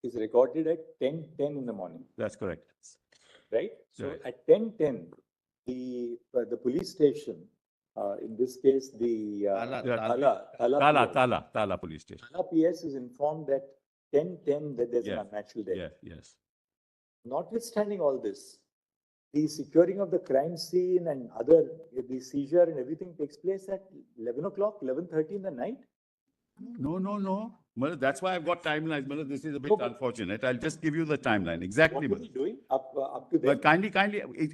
Speaker 2: is recorded at 10:10 in the morning.
Speaker 13: That's correct.
Speaker 2: Right? So
Speaker 13: Right.
Speaker 2: at 10:10, the police station, in this case, the
Speaker 13: Tala police station.
Speaker 2: Tala PS is informed that 10:10 that there's an unnatural death.
Speaker 13: Yes.
Speaker 2: Notwithstanding all this, the securing of the crime scene and the seizure and everything takes place at 11 o'clock, 11:30 in the night.
Speaker 13: No. Well, that's why I've got timelines. Well, this is a bit unfortunate. I'll just give you the timeline. Exactly.
Speaker 2: What were you doing up to then?
Speaker 13: But kindly,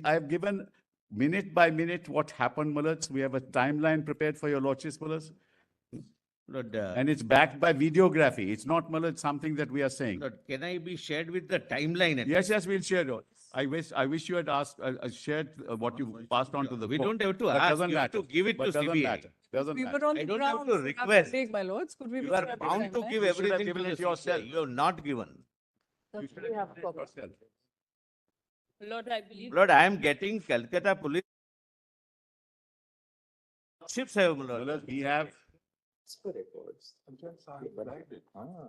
Speaker 13: I have given minute by minute what happened, Mullahs. We have a timeline prepared for your lordships, Mullahs.
Speaker 8: Lord,
Speaker 13: And it's backed by videography. It's not, Mullahs, something that we are saying.
Speaker 8: Lord, can I be shared with the timeline?
Speaker 13: Yes, we'll share it. I wish you had asked, shared what you passed on to the
Speaker 8: We
Speaker 13: court.
Speaker 8: don't have to
Speaker 13: But
Speaker 8: ask,
Speaker 13: doesn't
Speaker 8: you have
Speaker 13: matter.
Speaker 8: to give it
Speaker 13: But
Speaker 8: to
Speaker 13: doesn't
Speaker 8: CBI.
Speaker 13: matter. Doesn't
Speaker 11: We
Speaker 13: matter.
Speaker 11: were on
Speaker 8: I
Speaker 11: the
Speaker 8: don't have
Speaker 11: ground.
Speaker 8: to
Speaker 11: so
Speaker 8: request.
Speaker 11: take, my lords. Could we
Speaker 8: You
Speaker 11: be
Speaker 8: are
Speaker 11: served
Speaker 8: bound to
Speaker 11: timeline?
Speaker 8: give
Speaker 13: You should have
Speaker 8: everything
Speaker 13: given
Speaker 8: to
Speaker 13: it
Speaker 8: the
Speaker 13: yourself.
Speaker 8: CBI. You have not given.
Speaker 11: That's what we have to cover.
Speaker 7: Lord, I believe.
Speaker 8: Lord, I am getting Kolkata police. Ships have, Lord.
Speaker 13: Mullahs, we have.
Speaker 2: As per records. Ah.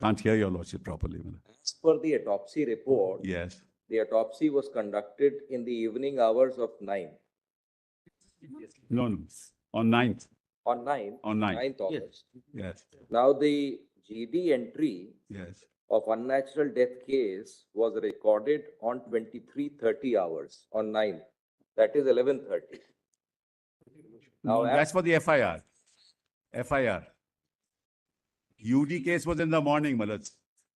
Speaker 13: Can't hear your lordship properly.
Speaker 16: As per the autopsy report,
Speaker 13: Yes.
Speaker 16: the autopsy was conducted in the evening hours of 9.
Speaker 13: No. On 9th.
Speaker 16: On 9?
Speaker 13: On 9th.
Speaker 16: 9th August.
Speaker 13: Yes.
Speaker 16: Now, the GD entry
Speaker 13: Yes.
Speaker 16: of unnatural death case was recorded on 23:30 hours on 9th. That is 11:30.
Speaker 13: No,
Speaker 16: Now,
Speaker 13: that's for the FIR. FIR. UD case was in the morning, Malaj.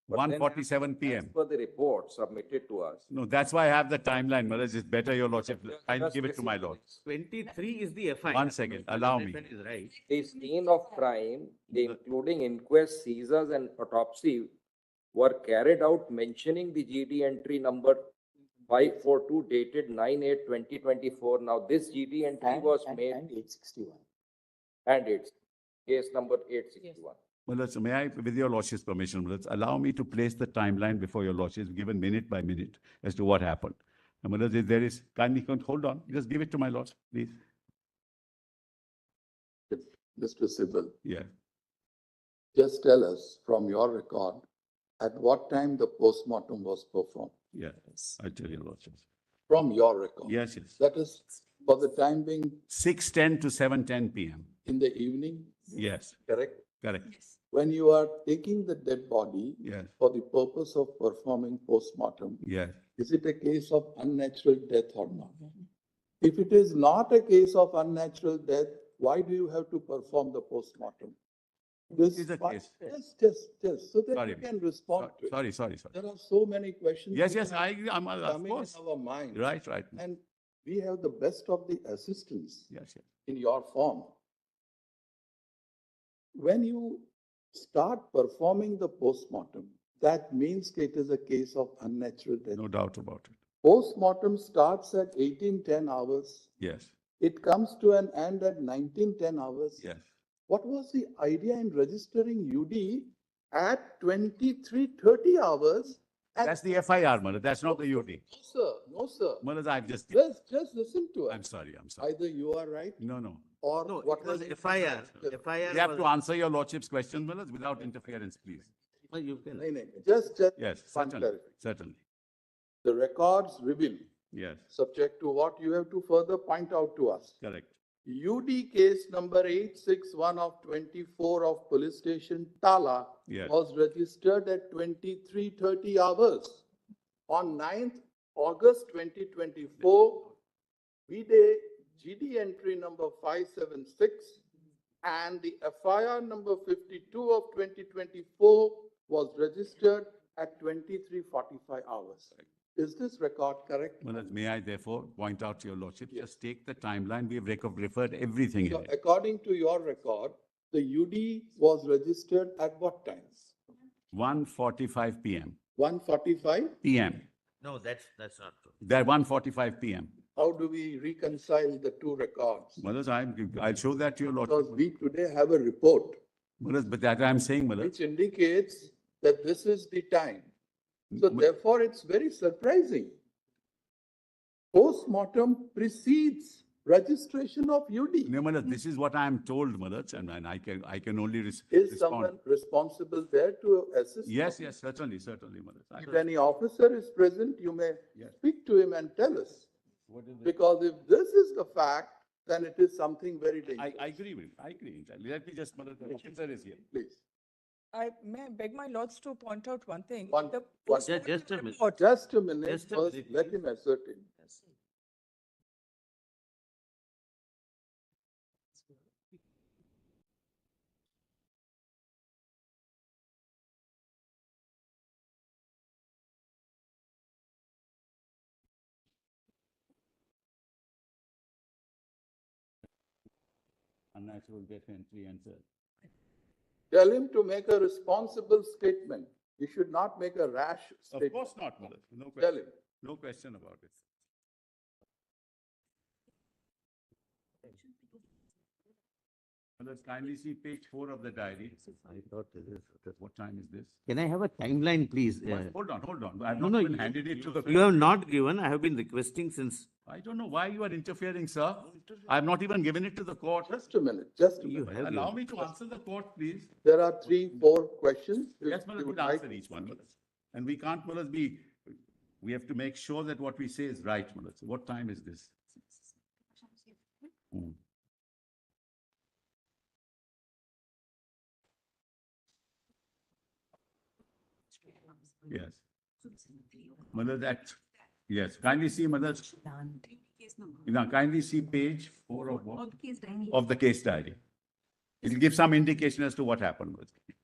Speaker 16: But then
Speaker 13: 1:47
Speaker 16: as
Speaker 13: PM.
Speaker 16: per the report submitted to us.
Speaker 13: No, that's why I have the timeline, Malaj. It's better, Your Lordship. I'll
Speaker 16: Just
Speaker 13: give it to my
Speaker 16: listen.
Speaker 13: lord.
Speaker 8: 23 is the FIR.
Speaker 13: One second, allow me.
Speaker 8: Is right.
Speaker 16: The scene of crime, including inquest, seizures, and autopsy, were carried out mentioning the GD entry number 542 dated 9/8/2024. Now, this GD entry was made. And 861. And it's case number 861.
Speaker 13: Malaj, may I, with Your Lordship's permission, Malaj, allow me to place the timeline before Your Lordship, given minute by minute, as to what happened. And Malaj, if there is, kindly hold on, just give it to my lord, please.
Speaker 17: Mr. Sibal,
Speaker 13: Yeah.
Speaker 17: just tell us from your record, at what time the postmortem was performed?
Speaker 13: Yes, I tell Your Lordship.
Speaker 17: From your record?
Speaker 13: Yes, yes.
Speaker 17: That is, for the time being
Speaker 13: 6:10 to 7:10 PM.
Speaker 17: in the evening,
Speaker 13: Yes,
Speaker 17: correct?
Speaker 13: correct.
Speaker 17: When you are taking the dead body
Speaker 13: Yes,
Speaker 17: for the purpose of performing postmortem,
Speaker 13: yes.
Speaker 17: is it a case of unnatural death or not? If it is not a case of unnatural death, why do you have to perform the postmortem? This
Speaker 13: is a
Speaker 17: part-
Speaker 13: case.
Speaker 17: Just, so that
Speaker 13: Sorry,
Speaker 17: you can respond to it.
Speaker 13: Sorry.
Speaker 17: There are so many questions.
Speaker 13: Yes,
Speaker 17: which
Speaker 13: yes,
Speaker 17: are
Speaker 13: I agree. Of
Speaker 17: coming in
Speaker 13: course.
Speaker 17: our mind.
Speaker 13: Right.
Speaker 17: And we have the best of the assistance
Speaker 13: Yes.
Speaker 17: in your form. When you start performing the postmortem, that means it is a case of unnatural death.
Speaker 13: No doubt about it.
Speaker 17: Postmortem starts at 18:10 hours.
Speaker 13: Yes,
Speaker 17: It comes to an end at 19:10 hours.
Speaker 13: yes.
Speaker 17: What was the idea in registering UD at 23:30 hours?
Speaker 13: That's the FIR, Malaj. That's not the UD.
Speaker 17: No, sir.
Speaker 13: Malaj, I've just.
Speaker 17: Just listen to us.
Speaker 13: I'm sorry.
Speaker 17: Either you are right
Speaker 13: No.
Speaker 17: or
Speaker 8: No,
Speaker 17: what
Speaker 8: it was
Speaker 17: was
Speaker 8: FIR. FIR
Speaker 13: You have
Speaker 8: was-
Speaker 13: to answer Your Lordship's question, Malaj, without interference, please.
Speaker 8: No, you can.
Speaker 17: No. Just
Speaker 13: Yes,
Speaker 17: one
Speaker 13: certainly.
Speaker 17: clarification.
Speaker 13: Certainly.
Speaker 17: The records reveal,
Speaker 13: Yes,
Speaker 17: subject to what you have to further point out to us.
Speaker 13: correct.
Speaker 17: UD case number 861 of 24 of police station Tala
Speaker 13: Yes.
Speaker 17: was registered at 23:30 hours. On 9th August 2024, GD entry number 576 and the FIR number 52 of 2024 was registered at 23:45 hours. Is this record correct?
Speaker 13: Malaj, may I therefore point out to Your Lordship, just take the timeline. We have referred everything
Speaker 17: So
Speaker 13: in it.
Speaker 17: according to your record, the UD was registered at what time?
Speaker 13: 1:45 PM.
Speaker 17: 1:45?
Speaker 13: PM.
Speaker 8: No, that's not true.
Speaker 13: That 1:45 PM.
Speaker 17: How do we reconcile the two records?
Speaker 13: Malaj, I'll show that to Your Lordship.
Speaker 17: Because we today have a report
Speaker 13: Malaj, but that I'm saying, Malaj.
Speaker 17: which indicates that this is the time. So therefore, it's very surprising. Postmortem precedes registration of UD.
Speaker 13: No, Malaj, this is what I am told, Malaj, and I can only
Speaker 17: Is
Speaker 13: respond.
Speaker 17: someone responsible there to assist?
Speaker 13: Yes, certainly, Malaj.
Speaker 17: If any officer is present, you may
Speaker 13: Yes.
Speaker 17: speak to him and tell us. Because if this is the fact, then it is something very dangerous.
Speaker 13: I agree with you. I agree entirely. Let me just, Malaj, the officer is here.
Speaker 17: Please.
Speaker 10: I may beg my lords to point out one thing.
Speaker 17: One-
Speaker 10: The
Speaker 17: one-
Speaker 10: postmortem
Speaker 8: Just a minute.
Speaker 10: report-
Speaker 17: Just a minute,
Speaker 8: Just a
Speaker 17: first,
Speaker 8: minute,
Speaker 17: let
Speaker 8: please.
Speaker 17: him assert it.
Speaker 13: Unnatural death entry and
Speaker 17: Tell him to make a responsible statement. He should not make a rash
Speaker 13: Of
Speaker 17: statement.
Speaker 13: course not, Malaj. No
Speaker 17: Tell
Speaker 13: question.
Speaker 17: him.
Speaker 13: No question about it. Malaj, kindly see page 4 of the diary.
Speaker 8: I thought
Speaker 13: What time is this?
Speaker 8: Can I have a timeline, please?
Speaker 13: Hold on. I've
Speaker 8: No,
Speaker 13: not
Speaker 8: no,
Speaker 13: even
Speaker 8: you-
Speaker 13: handed it to the.
Speaker 8: You have not given. I have been requesting since.
Speaker 13: I don't know why you are interfering, sir. I have not even given it to the court.
Speaker 17: Just a minute, just a
Speaker 8: You
Speaker 17: minute.
Speaker 8: have
Speaker 13: Allow
Speaker 8: given.
Speaker 13: me to answer the court, please.
Speaker 17: There are 3, 4 questions.
Speaker 13: Yes,
Speaker 17: which
Speaker 13: Malaj,
Speaker 17: we would
Speaker 13: we'll
Speaker 17: like-
Speaker 13: answer each one, Malaj. And we can't, Malaj, we have to make sure that what we say is right, Malaj. What time is this? Hmm. Yes. Mother, that, yes, kindly see, mother. Now, kindly see page 4 of what? Of the case diary. It will give some indication as to what happened with it.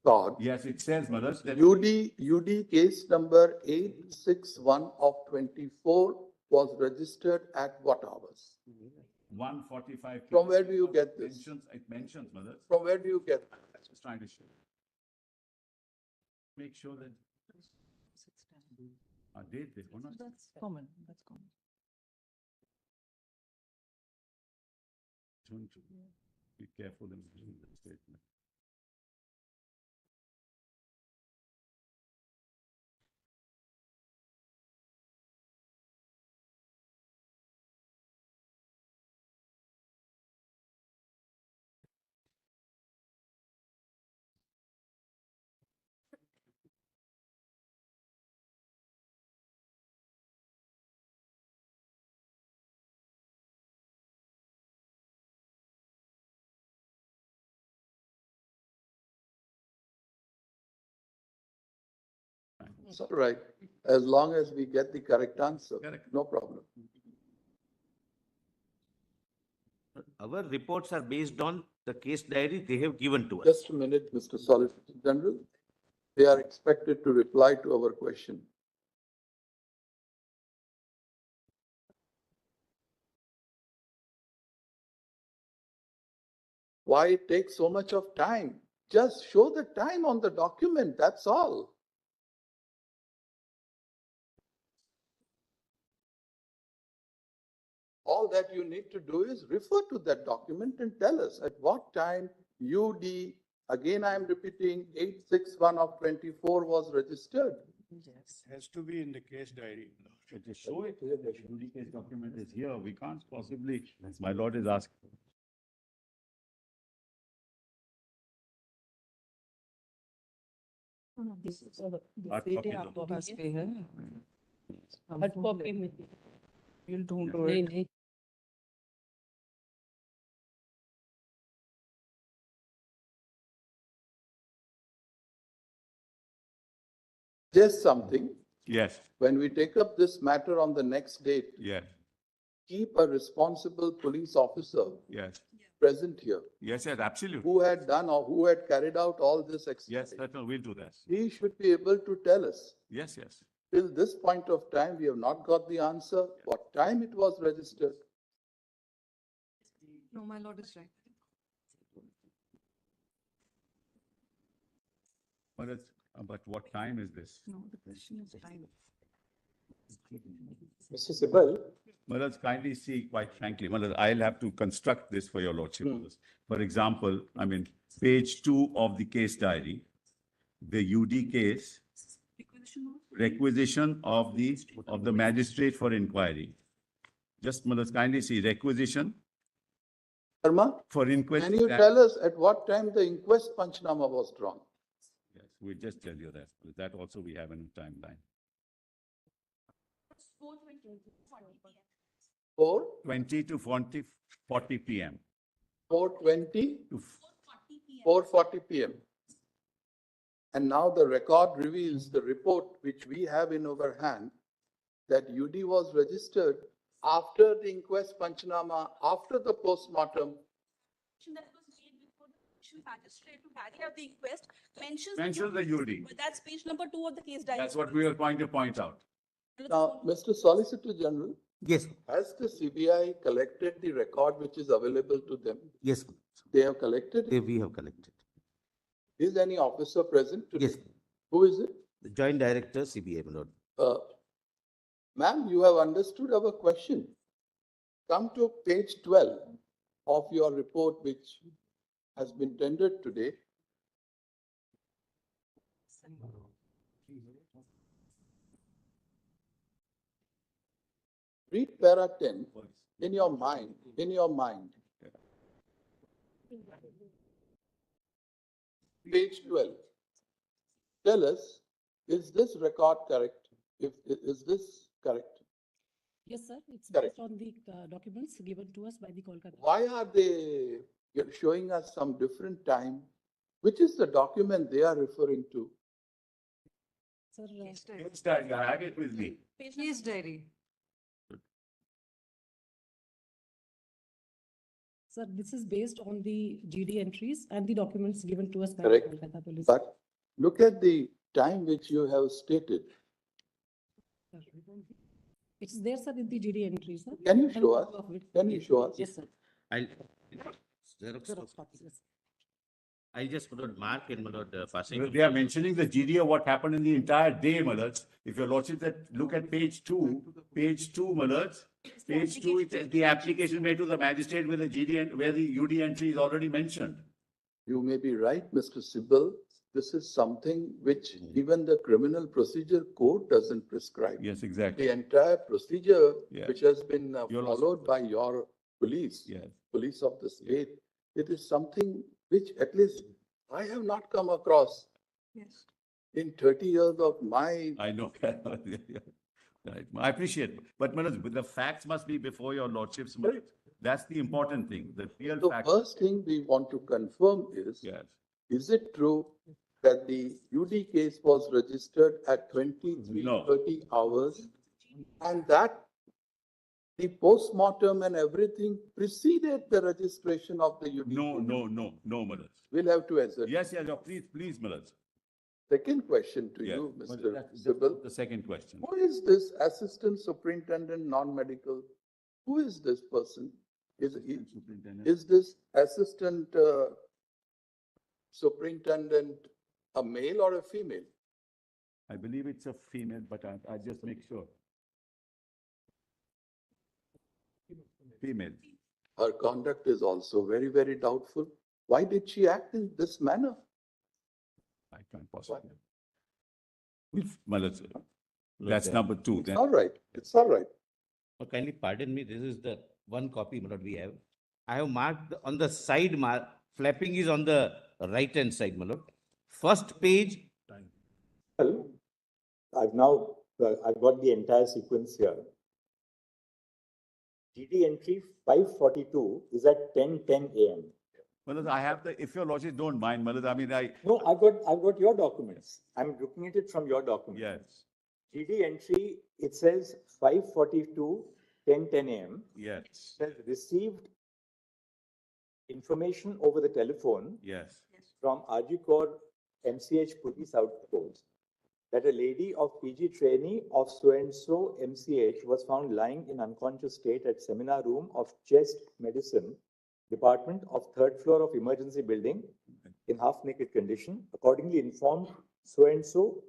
Speaker 17: God.
Speaker 13: Yes, it says, mother. that-
Speaker 17: UD case number 861 of 24 was registered at what hours?
Speaker 13: 145.
Speaker 17: From where do you get this?
Speaker 13: It mentions, mother.
Speaker 17: From where do you get that?
Speaker 13: I'm just trying to show. Make sure that. Date, or not?
Speaker 11: That's common, that's common.
Speaker 13: Don't you be careful in reading the statement.
Speaker 17: It's all right, as long as we get the correct answer,
Speaker 13: Correct.
Speaker 17: no problem.
Speaker 8: Our reports are based on the case diary they have given to us.
Speaker 17: Just a minute, Mr. Solicitor General. They are expected to reply to our question. Why it takes so much of time? Just show the time on the document, that's all. All that you need to do is refer to that document and tell us at what time UD, again I am repeating, 861 of 24 was registered.
Speaker 13: Yes. Has to be in the case diary. To show it here, the UD case document is here. We can't possibly, my lord is asking.
Speaker 11: आपके पास पे है
Speaker 7: Hard copy में
Speaker 11: You'll don't do
Speaker 7: नहीं
Speaker 11: it.
Speaker 7: नहीं
Speaker 17: Just something,
Speaker 13: Yes,
Speaker 17: when we take up this matter on the next date,
Speaker 13: yes,
Speaker 17: keep a responsible police officer
Speaker 13: yes,
Speaker 17: present here
Speaker 13: yes, yes, absolutely.
Speaker 17: who had done or who had carried out all this exercise.
Speaker 13: Yes, certainly, we'll do that.
Speaker 17: He should be able to tell us.
Speaker 13: Yes, yes.
Speaker 17: Till this point of time, we have not got the answer, what time it was registered.
Speaker 11: No, my lord is right.
Speaker 13: But what time is this?
Speaker 11: No, the question is time.
Speaker 2: Mr. Sibal,
Speaker 13: Let's kindly see, quite frankly, I'll have to construct this for your lordship. For example, I mean, page 2 of the case diary, the UD case, requisition of the magistrate for inquiry. Just let's kindly see requisition
Speaker 17: Sharma,
Speaker 13: for inquest.
Speaker 17: can you tell us at what time the inquest Panchnama was drawn?
Speaker 13: Yes, we'll just tell you that. That also we have in a timeline. 4:20 to 40 p.m.
Speaker 17: 4:20 to 4:40 p.m. And now the record reveals the report which we have in our hand that UD was registered after the inquest Panchnama, after the postmortem.
Speaker 18: That was made before the magistrate to carry out the inquest mentions
Speaker 13: the UD.
Speaker 18: But that's page number 2 of the case diary.
Speaker 13: That's what we are going to point out.
Speaker 17: Now, Mr. Solicitor General.
Speaker 8: Yes.
Speaker 17: Has the CBI collected the record which is available to them?
Speaker 8: Yes.
Speaker 17: They have collected it?
Speaker 8: We have collected.
Speaker 17: Is any officer present today?
Speaker 8: Yes.
Speaker 17: Who is it?
Speaker 8: The Joint Director, CBI, my lord.
Speaker 17: Ma'am, you have understood our question. Come to page 12 of your report which has been tendered today. Read para 10 in your mind, Page 12. Tell us, is this record correct? Is this correct?
Speaker 19: Yes, sir. It's
Speaker 17: Correct.
Speaker 19: based on the documents given to us by the Kolkata.
Speaker 17: Why are they showing us some different time? Which is the document they are referring to?
Speaker 19: Sir,
Speaker 13: Case diary, I have it with me.
Speaker 11: Case diary.
Speaker 19: sir, this is based on the GD entries and the documents given to us by
Speaker 17: Correct.
Speaker 19: Kolkata police.
Speaker 17: But look at the time which you have stated.
Speaker 19: It's there, sir, in the GD entries, sir.
Speaker 17: Can you
Speaker 19: And
Speaker 17: show
Speaker 19: copy
Speaker 17: us?
Speaker 19: of it.
Speaker 17: Can you show us?
Speaker 19: Yes, sir.
Speaker 8: I'll
Speaker 19: Xerox copy, yes.
Speaker 8: I'll just put out mark in passing.
Speaker 13: Well, they are mentioning the GD of what happened in the entire day, Malad. If your lordship look at page 2, Malad, page 2, it says the application made to the magistrate with the GD and where the UD entry is already mentioned.
Speaker 17: You may be right, Mr. Sibal. This is something which even the criminal procedure code doesn't prescribe.
Speaker 13: Yes, exactly.
Speaker 17: The entire procedure
Speaker 13: Yeah.
Speaker 17: which has been
Speaker 13: Your
Speaker 17: followed by your police,
Speaker 13: Yes.
Speaker 17: police of the state, it is something which at least I have not come across
Speaker 11: Yes.
Speaker 17: in 30 years of my.
Speaker 13: I know. Right. I appreciate it. But Manoj, the facts must be before your lordship's mind. That's the important thing. The real
Speaker 17: The
Speaker 13: fact.
Speaker 17: first thing we want to confirm is it true that the UD case was registered at 23:30 hours and that the postmortem and everything preceded the registration of the UD?
Speaker 13: No, Manoj.
Speaker 17: We'll have to answer.
Speaker 13: Yes, please, Manoj.
Speaker 17: Second question to
Speaker 13: Yes.
Speaker 17: you,
Speaker 13: Well,
Speaker 17: Mr.
Speaker 13: that's
Speaker 17: Sibal.
Speaker 13: the second question.
Speaker 17: Who is this assistant superintendent non-medical? Who is this person? Is this assistant superintendent a male or a female?
Speaker 13: I believe it's a female, but I just make sure. Female.
Speaker 17: Her conduct is also very, very doubtful. Why did she act in this manner?
Speaker 13: I can't possibly. Manoj, that's number 2.
Speaker 17: It's all right. It's all right.
Speaker 8: Oh, kindly pardon me, this is the one copy Malad we have. I have marked on the side flapping is on the right hand side, Malad. First page.
Speaker 2: Well, I've got the entire sequence here. GD entry 542 is at 10:10 a.m.
Speaker 13: Manoj, I have if your lordship don't mind, Manoj, I mean,
Speaker 2: No, I've got your documents. I'm looking at it from your documents.
Speaker 13: Yes.
Speaker 2: GD entry, it says 542, 10:10 a.m.
Speaker 13: Yes.
Speaker 2: It says received information over the telephone.
Speaker 13: Yes.
Speaker 2: From rgkarincident MCH police outpost that a lady of PG trainee of so-and-so MCH was found lying in unconscious state at seminar room of chest medicine department of 3rd floor of emergency building in half-naked condition. Accordingly informed so-and-so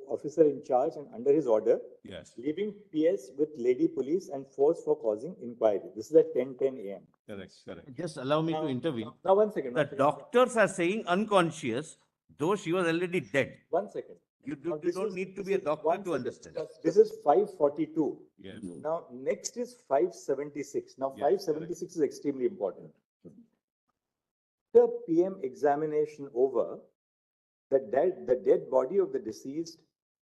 Speaker 2: officer in charge and under his order,
Speaker 13: yes,
Speaker 2: leaving PS with lady police and force for causing inquiry. This is at 10:10 a.m.
Speaker 13: Correct.
Speaker 8: Just allow me to intervene.
Speaker 2: Now, one second.
Speaker 8: The doctors are saying unconscious, though she was already dead.
Speaker 2: 1 second.
Speaker 8: You don't need to be a doctor to understand.
Speaker 2: This is 542.
Speaker 13: Yes.
Speaker 2: Now, next is 576. Now,
Speaker 13: Yes,
Speaker 2: 576 is extremely important. The PM examination over, the dead body of the deceased,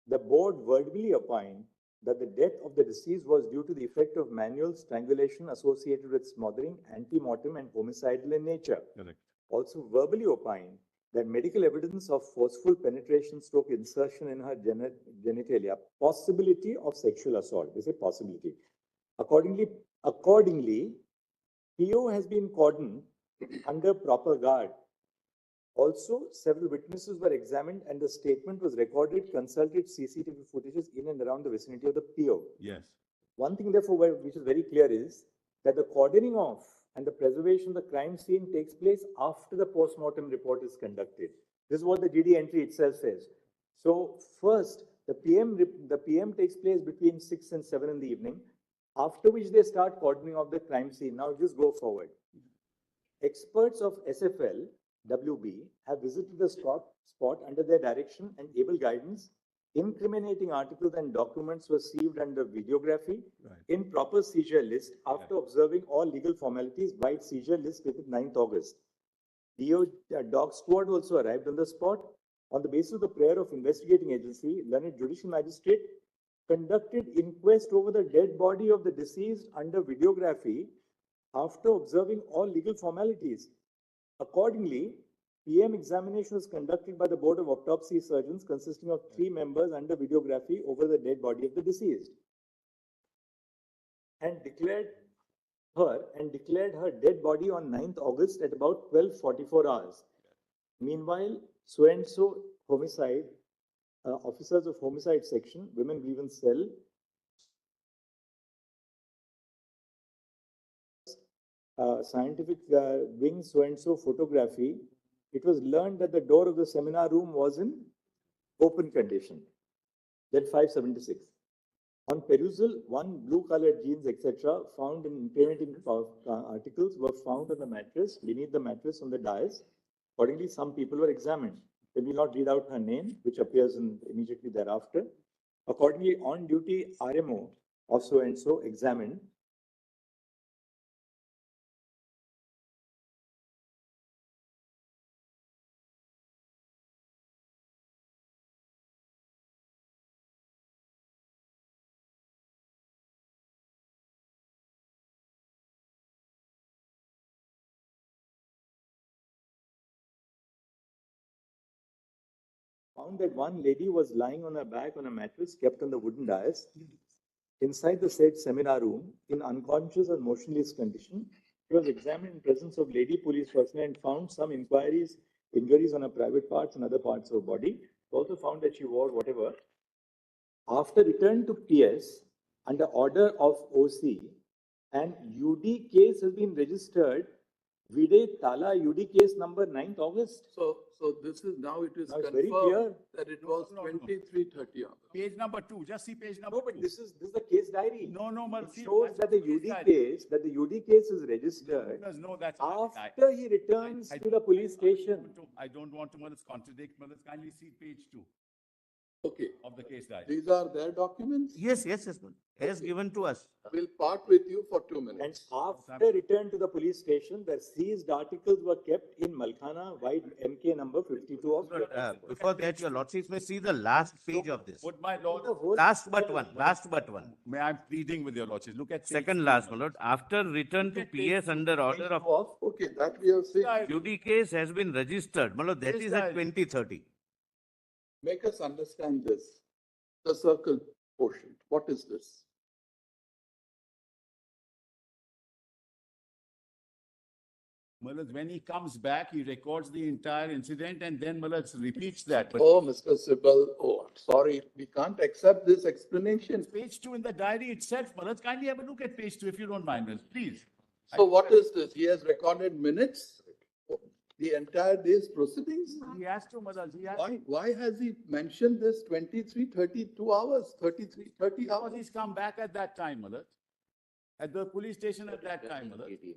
Speaker 2: the board verbally opined that the death of the deceased was due to the effect of manual strangulation associated with smothering, ante-mortem, and homicidal in nature.
Speaker 13: Correct.
Speaker 2: Also verbally opined that medical evidence of forceful penetration stroke insertion in her genitalia, possibility of sexual assault. They say possibility. Accordingly, PO has been cordoned under proper guard. Also, several witnesses were examined and the statement was recorded, consulted CCTV footages in and around the vicinity of the PO.
Speaker 13: Yes.
Speaker 2: One thing, therefore, which is very clear is that the cordoning off and the preservation of the crime scene takes place after the post-mortem report is conducted. This is what the GD entry itself says. So first, the PM takes place between 6 and 7 in the evening, after which they start cordoning off the crime scene. Now just go forward. Experts of SFL, WB, have visited the spot under their direction and able guidance. Incriminating articles and documents were received under videography in proper seizure list after observing all legal formalities by seizure list dated 9th August. Dog squad also arrived on the spot. On the basis of the prayer of investigating agency, learned judicial magistrate conducted inquest over the dead body of the deceased under videography after observing all legal formalities. Accordingly, PM examination was conducted by the Board of Autopsy Surgeons consisting of 3 members under videography over the dead body of the deceased and declared her dead body on 9th August at about 12:44 hours. Meanwhile, so-and-so homicide, officers of homicide section, women grievance cell, scientific wing so-and-so photography, it was learned that the door of the seminar room was in open condition. Then 576. On perusal, 1 blue-colored jeans, etc., found in incriminating articles were found on the mattress, beneath the mattress on the dais. Accordingly, some people were examined. They will not read out her name, which appears immediately thereafter. Accordingly, on-duty RMO of so-and-so examined. Found that one lady was lying on her back on a mattress kept on the wooden dais inside the said seminar room in unconscious and motionless condition. She was examined in presence of lady police personnel and found some injuries on her private parts and other parts of her body. Also found that she wore whatever. After return to PS under order of OC, and UD case has been registered. Vide Tala UD case number 9th August.
Speaker 17: So this is now it is
Speaker 2: Now it's
Speaker 17: confirmed
Speaker 2: very clear
Speaker 17: that it was 23:30 hours.
Speaker 13: Page number 2, just see page number
Speaker 2: No, but this is the case diary.
Speaker 13: No,
Speaker 2: It shows that the UD case is registered
Speaker 13: No, that's
Speaker 2: after he returns to the police station.
Speaker 13: I don't want to contradict, kindly see page 2
Speaker 17: Okay.
Speaker 13: of the case diary.
Speaker 17: These are their documents?
Speaker 8: Yes, as given to us.
Speaker 17: We'll part with you for 2 minutes.
Speaker 2: And after return to the police station, the seized articles were kept in Malkhana, White MK number 52 of.
Speaker 8: Before that, your lordship may see the last page of this.
Speaker 13: Would my lord,
Speaker 8: Last but one.
Speaker 13: may I pleading with your lordship, look at page
Speaker 8: Second last, my lord. After return to PS under order of
Speaker 17: Okay, that we have seen.
Speaker 8: UD case has been registered. My lord, that is at 2030.
Speaker 17: Make us understand this. The circle portion. What is this?
Speaker 13: When he comes back, he records the entire incident and then repeats that. But
Speaker 17: Oh, Mr. Sibal, oh, I'm sorry, we can't accept this explanation.
Speaker 13: page 2 in the diary itself, kindly have a look at page 2 if you don't mind, please.
Speaker 17: So what is this? He has recorded minutes? The entire day's proceedings?
Speaker 13: He has to,
Speaker 17: Why has he mentioned this 32 hours, 30
Speaker 13: Because
Speaker 17: hours?
Speaker 13: he's come back at that time, at the police station at that time,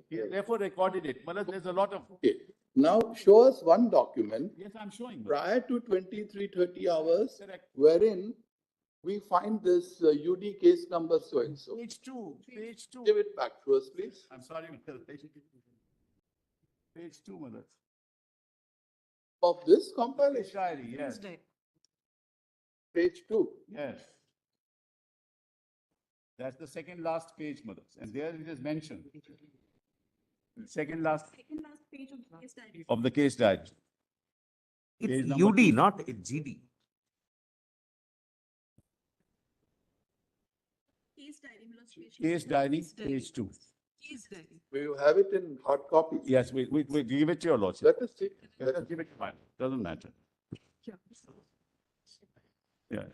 Speaker 13: He therefore recorded it. There's a lot of.
Speaker 17: Okay. Now show us one document
Speaker 13: Yes, I'm showing.
Speaker 17: prior to 23:30 hours,
Speaker 13: Correct.
Speaker 17: wherein we find this UD case number so-and-so.
Speaker 13: Page 2, page 2.
Speaker 17: Give it back to us, please.
Speaker 13: I'm sorry, Page 2,
Speaker 17: Of this
Speaker 13: Page
Speaker 17: compilation,
Speaker 13: diary, yes,
Speaker 17: page 2.
Speaker 13: yes. That's the second last page, and there it is mentioned. Second last
Speaker 18: Second last page of the case diary.
Speaker 13: of the case diary.
Speaker 8: It's
Speaker 13: Page number
Speaker 8: UD,
Speaker 13: 2.
Speaker 8: not GD.
Speaker 18: Case diary, my lord, page
Speaker 13: Case diary, page 2.
Speaker 18: Case diary.
Speaker 17: We have it in hard copy.
Speaker 13: Yes, we give it to your lordship.
Speaker 17: Let us see.
Speaker 13: Let us give it to mine. Doesn't matter. Yeah.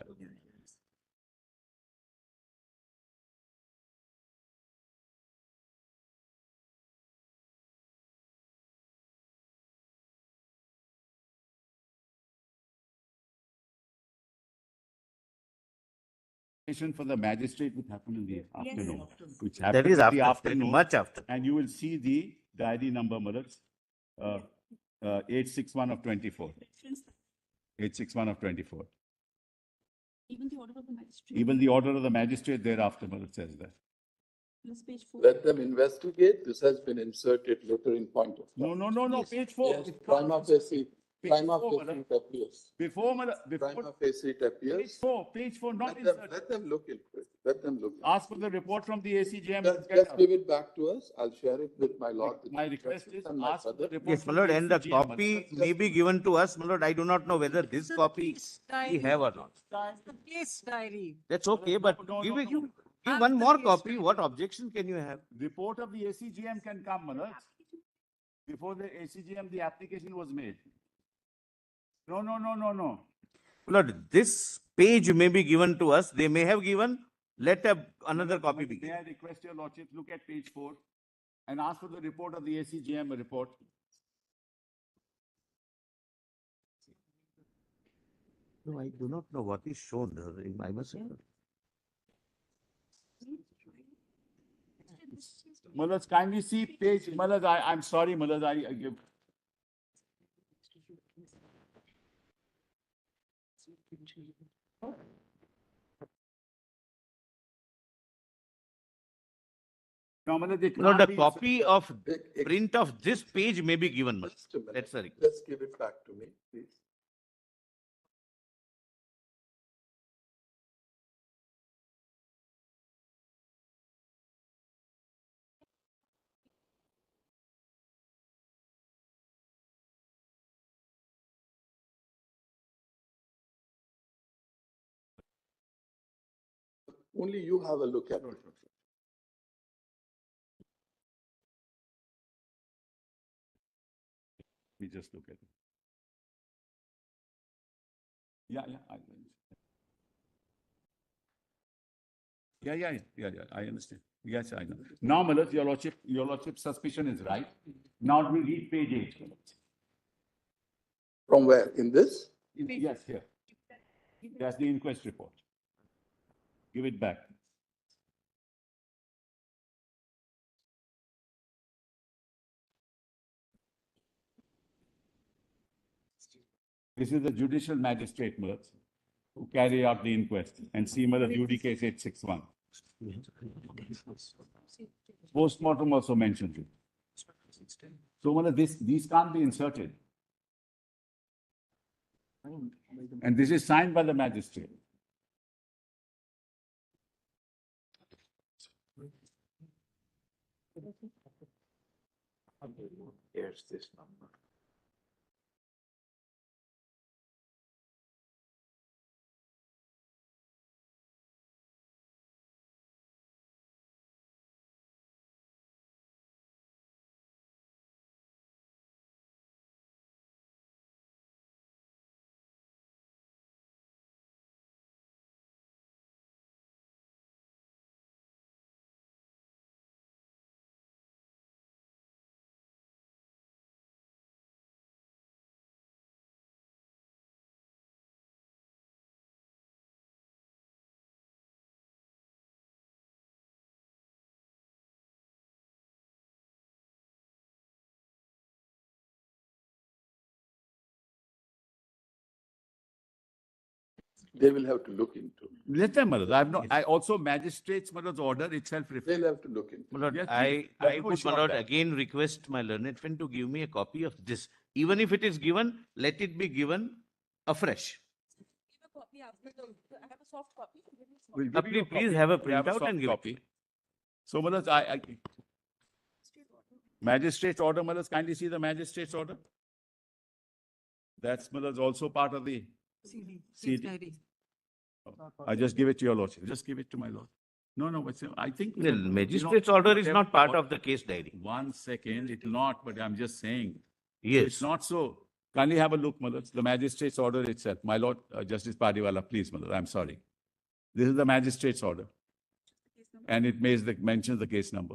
Speaker 13: For the magistrate would happen in the afternoon, which
Speaker 8: That
Speaker 13: happened
Speaker 8: is
Speaker 13: in the
Speaker 8: after, that is
Speaker 13: afternoon.
Speaker 8: much after.
Speaker 13: And you will see the diary number, 861 of 24. 861 of 24.
Speaker 18: Even the order of the magistrate.
Speaker 13: Even the order of the magistrate thereafter, says that.
Speaker 18: Plus page 4.
Speaker 17: Let them investigate. This has been inserted later in point of.
Speaker 13: No, page 4.
Speaker 17: Yes, prima facie. Prima
Speaker 13: four,
Speaker 17: facie
Speaker 13: madam.
Speaker 17: it appears.
Speaker 13: Before, madam, before.
Speaker 17: Prima facie it appears.
Speaker 13: Page four, not
Speaker 17: Let them,
Speaker 13: inserted.
Speaker 17: let them look into it. Let them look.
Speaker 13: Ask for the report from the ACGM.
Speaker 17: Just give it back to us. I'll share it with my lord.
Speaker 13: My request is
Speaker 17: and my
Speaker 13: ask for
Speaker 17: brother.
Speaker 13: the report
Speaker 8: Yes,
Speaker 13: from
Speaker 8: my lord,
Speaker 13: the
Speaker 8: and the
Speaker 13: ACGM,
Speaker 8: copy may be given to us, my lord. I do not know whether this copy we have or not.
Speaker 6: The case diary.
Speaker 8: That's okay, but give one more copy. What objection can you have?
Speaker 13: Report of the ACGM can come, my lord. Before the ACGM, the application was made. No.
Speaker 8: My lord, this page may be given to us. They may have given. Let another copy be
Speaker 13: May
Speaker 8: given.
Speaker 13: I request your lordship, look at page 4 and ask for the report of the ACGM report.
Speaker 8: No, I do not know what is shown. I must say.
Speaker 13: Malaz, kindly see page, Malaz, I'm sorry, Malaz, I give. No, Malaz, it
Speaker 8: No,
Speaker 13: can't
Speaker 8: the
Speaker 13: be-
Speaker 8: copy of print of this page may be given, my lord.
Speaker 17: Just a minute.
Speaker 8: That's the request.
Speaker 17: Just give it back to me, please. Only you have a look at it.
Speaker 13: We just look at it. Yeah. I understand. Yes, I know. Now, Malaz, your lordship's suspicion is right. Now we read page 8.
Speaker 17: From where? In this?
Speaker 13: Yes, here. That's the inquest report. Give it back. This is the judicial magistrate, Malaz, who carry out the inquest, and see Malaz, Youtubevideo 861. Postmortem also mentions it. So, Malaz, these can't be inserted. And this is signed by the magistrate.
Speaker 2: Here's this number. They will have to look into.
Speaker 13: Let them, Malaz. I also magistrate's Malaz order itself.
Speaker 17: They'll have to look into.
Speaker 8: My lord,
Speaker 13: Yes,
Speaker 8: I
Speaker 13: please.
Speaker 8: would, my lord, again request my learned friend to give me a copy of this. Even if it is given, let it be given afresh.
Speaker 18: Give a copy after I have a soft copy.
Speaker 13: We'll give you a
Speaker 8: Please
Speaker 13: copy.
Speaker 8: have a
Speaker 13: We have
Speaker 8: printout
Speaker 13: soft
Speaker 8: and give it.
Speaker 13: copy. So, Malaz, magistrate's order, Malaz, kindly see the magistrate's order. That's, Malaz, also part of the CD. I just give it to your lordship. Just give it to my lord. No, I think.
Speaker 8: The magistrate's order is not part of the case diary.
Speaker 13: 1 second, it will not, but I'm just saying.
Speaker 8: Yes.
Speaker 13: It's not so. Kindly have a look, Malaz, the magistrate's order itself. My lord, Justice Padiwala, please, Malaz, I'm sorry. This is the magistrate's order. And it mentions the case number.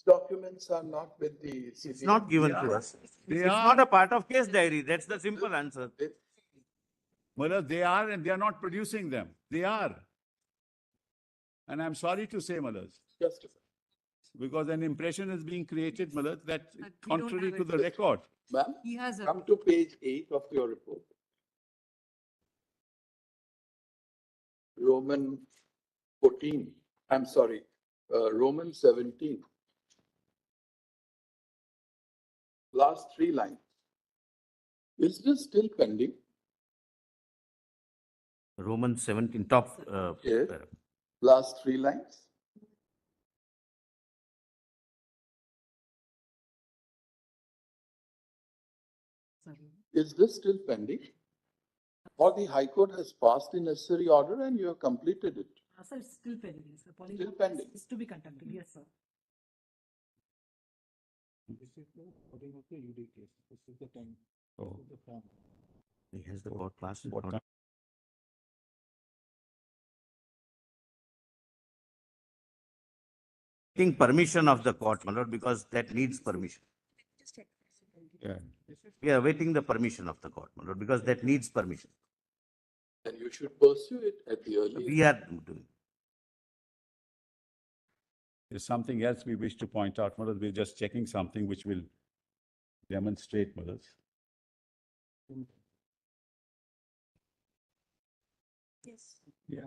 Speaker 17: Documents are not with the CBI.
Speaker 8: It's not given to us. It's not a part of case diary. That's the simple answer.
Speaker 13: Malaz, they are, and they are not producing them. They are. And I'm sorry to say, Malaz.
Speaker 17: Just a second.
Speaker 13: because an impression is being created, my lord, that
Speaker 19: we don't
Speaker 13: contrary
Speaker 19: have
Speaker 13: to
Speaker 19: it.
Speaker 13: the record.
Speaker 17: Ma'am,
Speaker 19: He has a.
Speaker 17: come to page 8 of your report. Roman 14, I'm sorry, Roman 17. Last 3 lines. Is this still pending?
Speaker 8: Roman 17, top.
Speaker 17: Yes.
Speaker 8: paragraph.
Speaker 17: Last 3 lines. Is this still pending? Or the High Court has passed the necessary order and you have completed it?
Speaker 19: Sir, it's still pending. Sir.
Speaker 17: Still pending.
Speaker 19: Is to be conducted. Yes, sir.
Speaker 13: Oh.
Speaker 8: He has the court passed.
Speaker 13: What time?
Speaker 8: Taking permission of the court, my lord, because that needs permission.
Speaker 13: Yeah.
Speaker 8: We are awaiting the permission of the court, my lord, because that needs permission.
Speaker 17: And you should pursue it at the earliest.
Speaker 8: We are doing.
Speaker 13: There's something else we wish to point out, my lord. We're just checking something which will demonstrate, my lord.
Speaker 19: Yes.
Speaker 13: Yeah.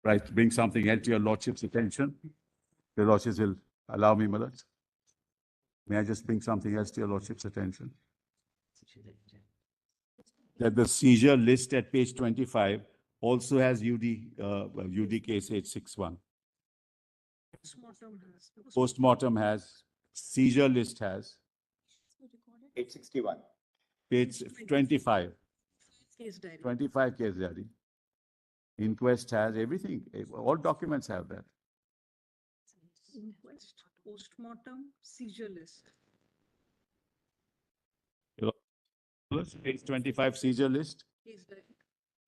Speaker 13: Right, bring something else to your lordship's attention. Your lordships will allow me, my lords. May I just bring something else to your lordship's attention? That the seizure list at page 25 also has UD case 861. Postmortem has, seizure list has.
Speaker 2: 861.
Speaker 13: Page 25.
Speaker 19: Case diary.
Speaker 13: 25 case diary. Inquest has everything. All documents have that.
Speaker 19: Inquest, postmortem, seizure list.
Speaker 13: Page 25 seizure list.
Speaker 19: Case diary.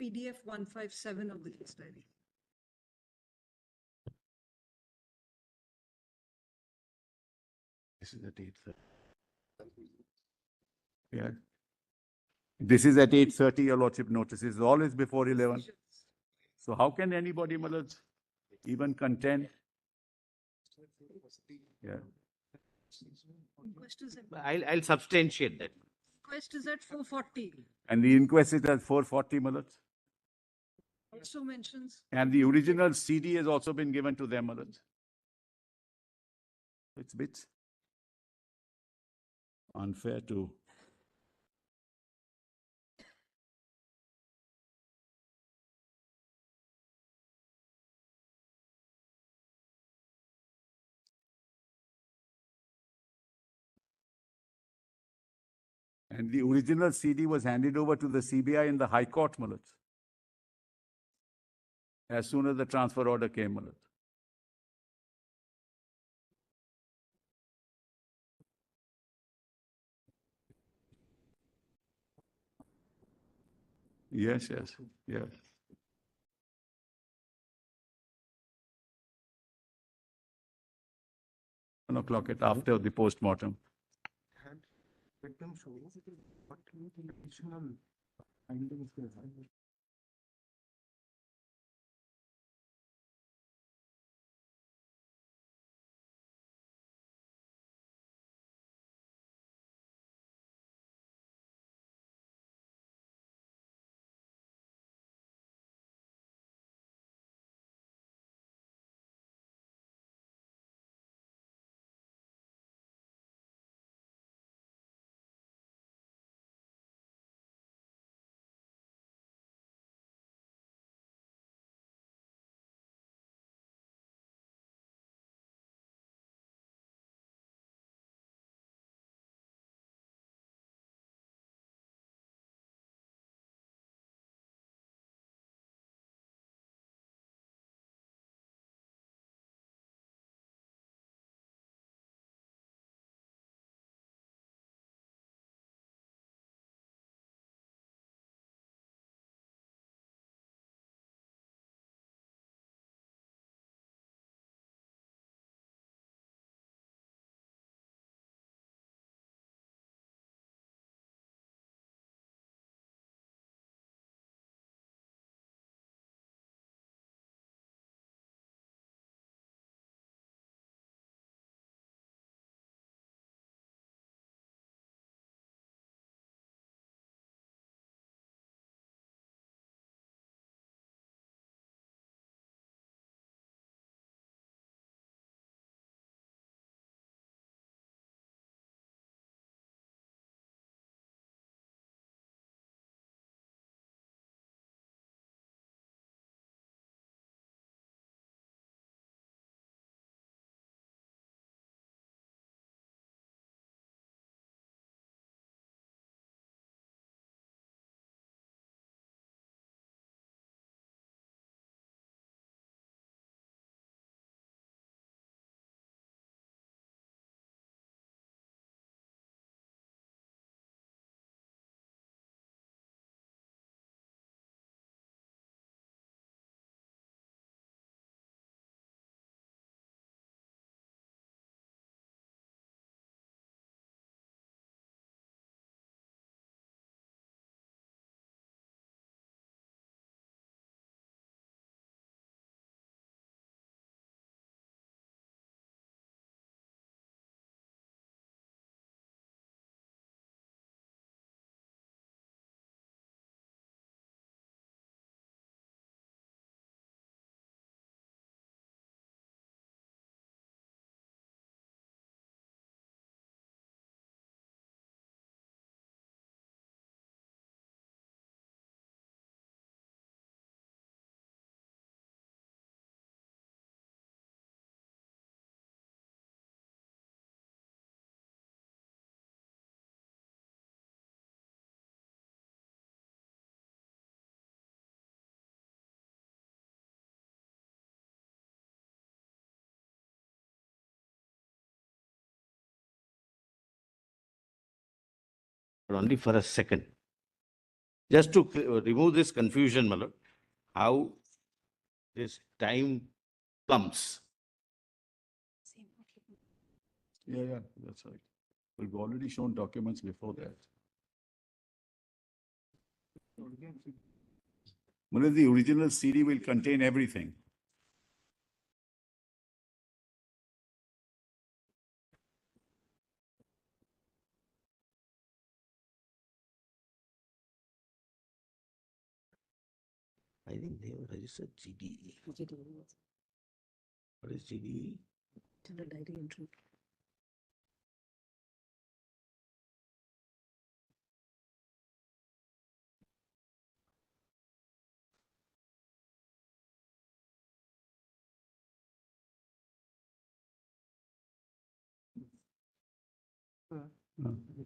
Speaker 19: PDF 157 of the case diary.
Speaker 13: This is at 8:30. Yeah. This is at 8:30, your lordship notices. Always before 11. So how can anybody, my lords, even content. Yeah.
Speaker 19: Inquest is at,
Speaker 8: I'll substantiate that.
Speaker 19: inquest is at 4:40.
Speaker 13: And the inquest is at 4:40 minutes.
Speaker 19: Also mentions.
Speaker 13: And the original CD has also been given to them, minutes. It's bits unfair to. And the original CD was handed over to the CBI in the High Court, Mullet, as soon as the transfer order came, Mullet. Yes, yes, yes. 1 o'clock after the post-mortem.
Speaker 20: Victim shows what additional findings they have.
Speaker 8: Only for a second. Just to remove this confusion, my lord, how this time comes.
Speaker 13: Yeah, that's right. We've already shown documents before that. One of the original CD will contain everything.
Speaker 8: I think they have registered GDE. What is GDE?
Speaker 19: General diary entry.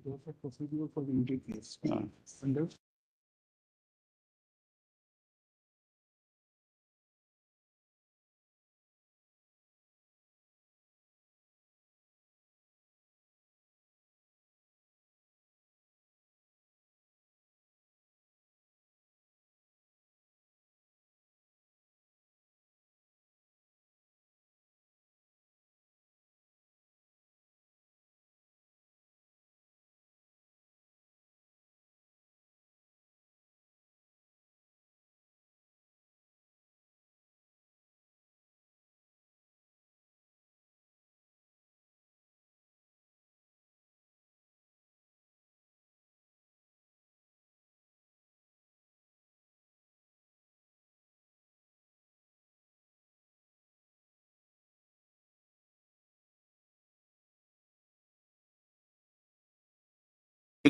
Speaker 13: Those are procedure for the immediate case. Under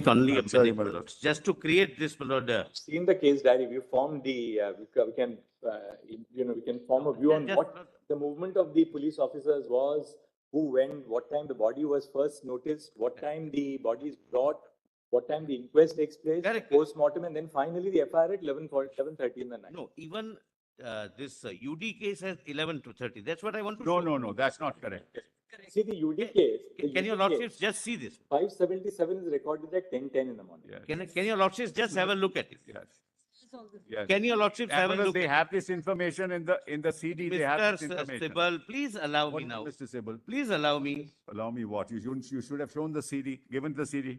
Speaker 8: only a
Speaker 13: sorry,
Speaker 8: minute, my lord, just to create this, my lord.
Speaker 2: Seen the case diary, we formed the, we can, we can form a view on what the movement of the police officers was, who went, what time the body was first noticed, what time the body is brought, what time the inquest takes place, post-mortem, and then finally the FIR at 11:30 in the night.
Speaker 8: No, even this UD case has 11 to 30. That's what I want to
Speaker 13: no,
Speaker 8: show.
Speaker 13: no, no, that's not correct.
Speaker 2: See the UD case.
Speaker 8: Can your lordships just see this?
Speaker 2: 577 is recorded at 10:10 in the morning.
Speaker 8: Can your lordships just have a look at it?
Speaker 13: Yes. Yes.
Speaker 8: Can your lordships have a look?
Speaker 13: They have this information in the CD. They have this
Speaker 8: Mr.
Speaker 13: information.
Speaker 8: Sibal, please allow me now.
Speaker 13: Mr. Sibal,
Speaker 8: Please allow me.
Speaker 13: allow me what? You should have shown the CD, given the CD.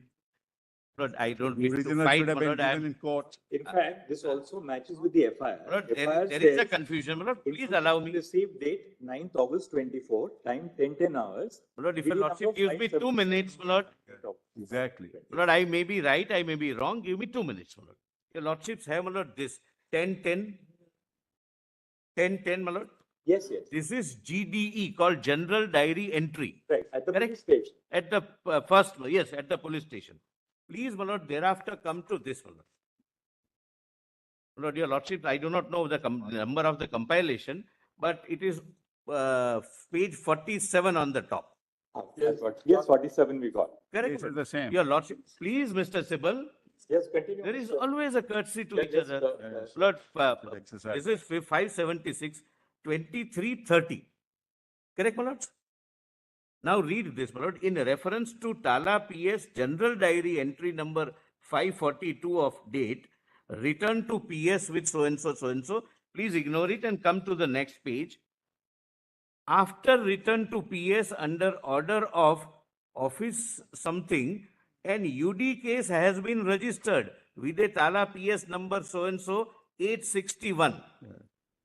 Speaker 8: Lord, I don't
Speaker 13: The
Speaker 8: wish to
Speaker 13: original
Speaker 8: fight,
Speaker 13: should have
Speaker 8: my
Speaker 13: been
Speaker 8: lord. I
Speaker 13: given
Speaker 8: am-
Speaker 13: in court.
Speaker 2: In fact, this also matches with the FIR.
Speaker 8: Lord,
Speaker 2: FIR
Speaker 8: there is a
Speaker 2: says
Speaker 8: confusion, my lord. Please allow me.
Speaker 2: Received date 9th August 24, time 10:10 hours.
Speaker 8: My lord, if your
Speaker 2: Video
Speaker 8: lordship
Speaker 2: number
Speaker 8: gives me 2 minutes, my lord.
Speaker 13: Exactly.
Speaker 8: My lord, I may be right, I may be wrong. Give me 2 minutes, my lord. Your lordships have, my lord, this 10:10, 10:10, my lord.
Speaker 2: Yes, yes.
Speaker 8: This is GDE, called General Diary Entry.
Speaker 2: Right, at the
Speaker 8: Correct?
Speaker 2: police station.
Speaker 8: At the first, yes, at the police station. Please, my lord, thereafter come to this, my lord. My lord, your lordship, I do not know the number of the compilation, but it is page 47 on the top.
Speaker 2: Yes, 47 we got.
Speaker 8: Correct?
Speaker 13: This is the same.
Speaker 8: Your lordship, please, Mr. Sibal,
Speaker 2: Yes, continue.
Speaker 8: there is
Speaker 2: Mr.
Speaker 8: always a courtesy to
Speaker 2: Yes,
Speaker 8: each
Speaker 2: yes,
Speaker 8: other.
Speaker 2: sir.
Speaker 8: Lord,
Speaker 13: exercise.
Speaker 8: this is 576, 2330. Correct, my lord? Now read this, my lord. In reference to Tala PS General Diary Entry number 542 of date, return to PS with so-and-so, so-and-so. Please ignore it and come to the next page. After return to PS under order of office something, an UD case has been registered with a Tala PS number so-and-so 861.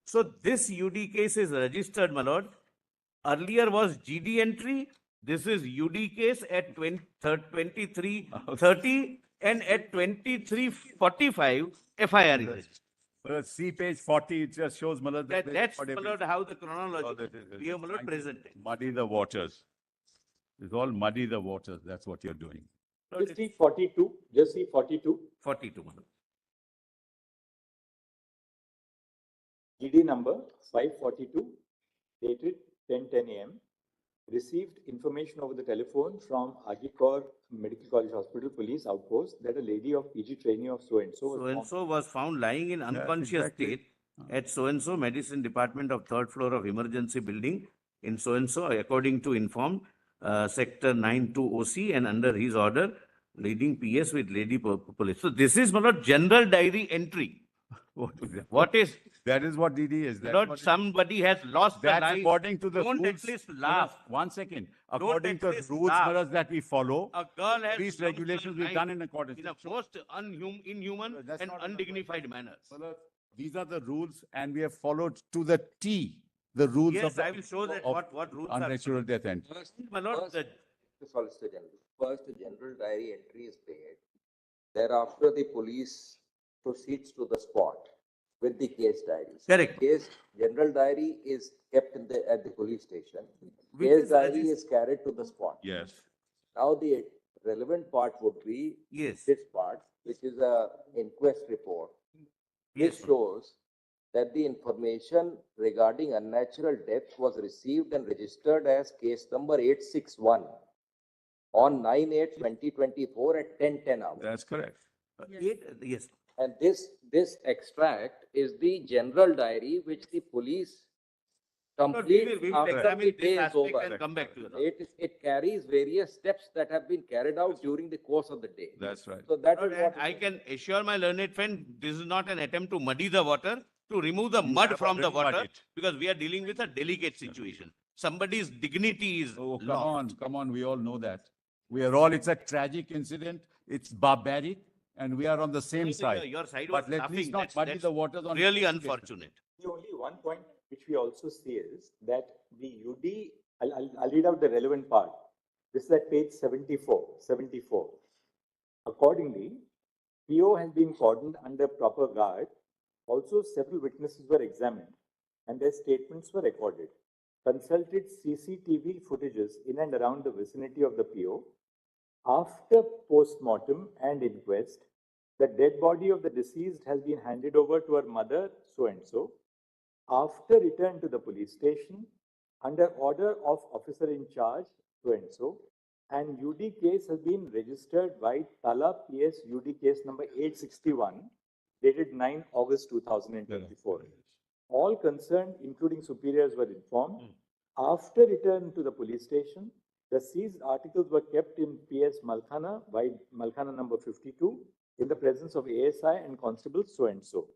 Speaker 8: So this UD case is registered, my lord. Earlier was GD entry. This is UD case at 2330 and at 2345 FIR is registered.
Speaker 13: Well, see page 40, it just shows, Malad.
Speaker 8: That's, my lord, how the chronology we have, my lord, presented.
Speaker 13: Muddy the waters. It's all muddy the waters. That's what you're doing.
Speaker 2: Just see 42. Just see 42.
Speaker 8: 42, my lord.
Speaker 2: GD number 542, dated 10:10 a.m. Received information over the telephone from rgkarincident Medical College Hospital Police Outpost that a lady of PG trainee of
Speaker 8: So-and-so was found lying in unconscious state at so-and-so medicine department of 3rd floor of emergency building in so-and-so, according to informed sector 92 OC and under his order, leading PS with lady police. So this is, my lord, general diary entry. What is?
Speaker 13: That is what DD is. That's
Speaker 8: Lord,
Speaker 13: what
Speaker 8: somebody has lost the
Speaker 13: That's
Speaker 8: life.
Speaker 13: according to the
Speaker 8: Don't
Speaker 13: rules.
Speaker 8: at least laugh.
Speaker 13: One second.
Speaker 8: Don't
Speaker 13: According
Speaker 8: at
Speaker 13: to
Speaker 8: least
Speaker 13: rules
Speaker 8: laugh.
Speaker 13: Maharaj, that we follow,
Speaker 8: A girl has
Speaker 13: these
Speaker 8: lost her
Speaker 13: regulations we've
Speaker 8: life
Speaker 13: done in accordance.
Speaker 8: in a most inhuman
Speaker 13: That's
Speaker 8: and
Speaker 13: not
Speaker 8: undignified manner.
Speaker 13: These are the rules and we have followed to the T, the rules
Speaker 8: Yes,
Speaker 13: of the
Speaker 8: I will show that
Speaker 13: of
Speaker 8: what rules
Speaker 13: unnatural death end.
Speaker 8: My lord,
Speaker 16: The Solicitor General, first a general diary entry is made. Thereafter, the police proceeds to the spot. with the case diaries.
Speaker 8: Correct.
Speaker 16: Case general diary is kept in at the police station.
Speaker 8: Which
Speaker 16: Case
Speaker 8: is
Speaker 16: diary is carried to the spot.
Speaker 13: Yes.
Speaker 16: Now the relevant part would be
Speaker 8: Yes.
Speaker 16: this part, which is a inquest report. This
Speaker 8: Yes.
Speaker 16: shows that the information regarding unnatural death was received and registered as case number 861 on 9/8/2024 at 10:10 hours.
Speaker 13: That's correct.
Speaker 8: Yes.
Speaker 16: And this extract is the general diary which the police complete
Speaker 8: we will
Speaker 16: after
Speaker 8: examine
Speaker 16: the
Speaker 8: this
Speaker 16: day is
Speaker 8: aspect
Speaker 16: over.
Speaker 8: and come back to you.
Speaker 16: It carries various steps that have been carried out during the course of the day.
Speaker 13: That's right.
Speaker 16: So that is
Speaker 8: And
Speaker 16: what
Speaker 8: I can assure my learned friend, this is not an attempt to muddy the water, to remove the mud
Speaker 13: have
Speaker 8: from the
Speaker 13: already
Speaker 8: water,
Speaker 13: muddied.
Speaker 8: because we are dealing with a delicate situation. Somebody's dignity is
Speaker 13: Oh, come
Speaker 8: lost.
Speaker 13: on, come on, we all know that. We are all, it's a tragic incident, it's barbaric, and we are on the same side.
Speaker 8: Your side was
Speaker 13: But let's
Speaker 8: laughing.
Speaker 13: not muddy
Speaker 8: That's
Speaker 13: the waters on.
Speaker 8: really
Speaker 13: investigation.
Speaker 8: unfortunate.
Speaker 2: The only one point which we also see is that the UD, I'll read out the relevant part. This is at page 74. Accordingly, PO has been cordoned under proper guard. Also, several witnesses were examined and their statements were recorded. Consulted CCTV footages in and around the vicinity of the PO. After post-mortem and inquest, the dead body of the deceased has been handed over to her mother, so-and-so. After return to the police station, under order of officer in charge, so-and-so, and UD case has been registered by Tala PS UD case number 861, dated 9 August 2024. All concerned, including superiors, were informed. After return to the police station, the seized articles were kept in PS Malkhana by Malkhana number 52 in the presence of ASI and constable so-and-so.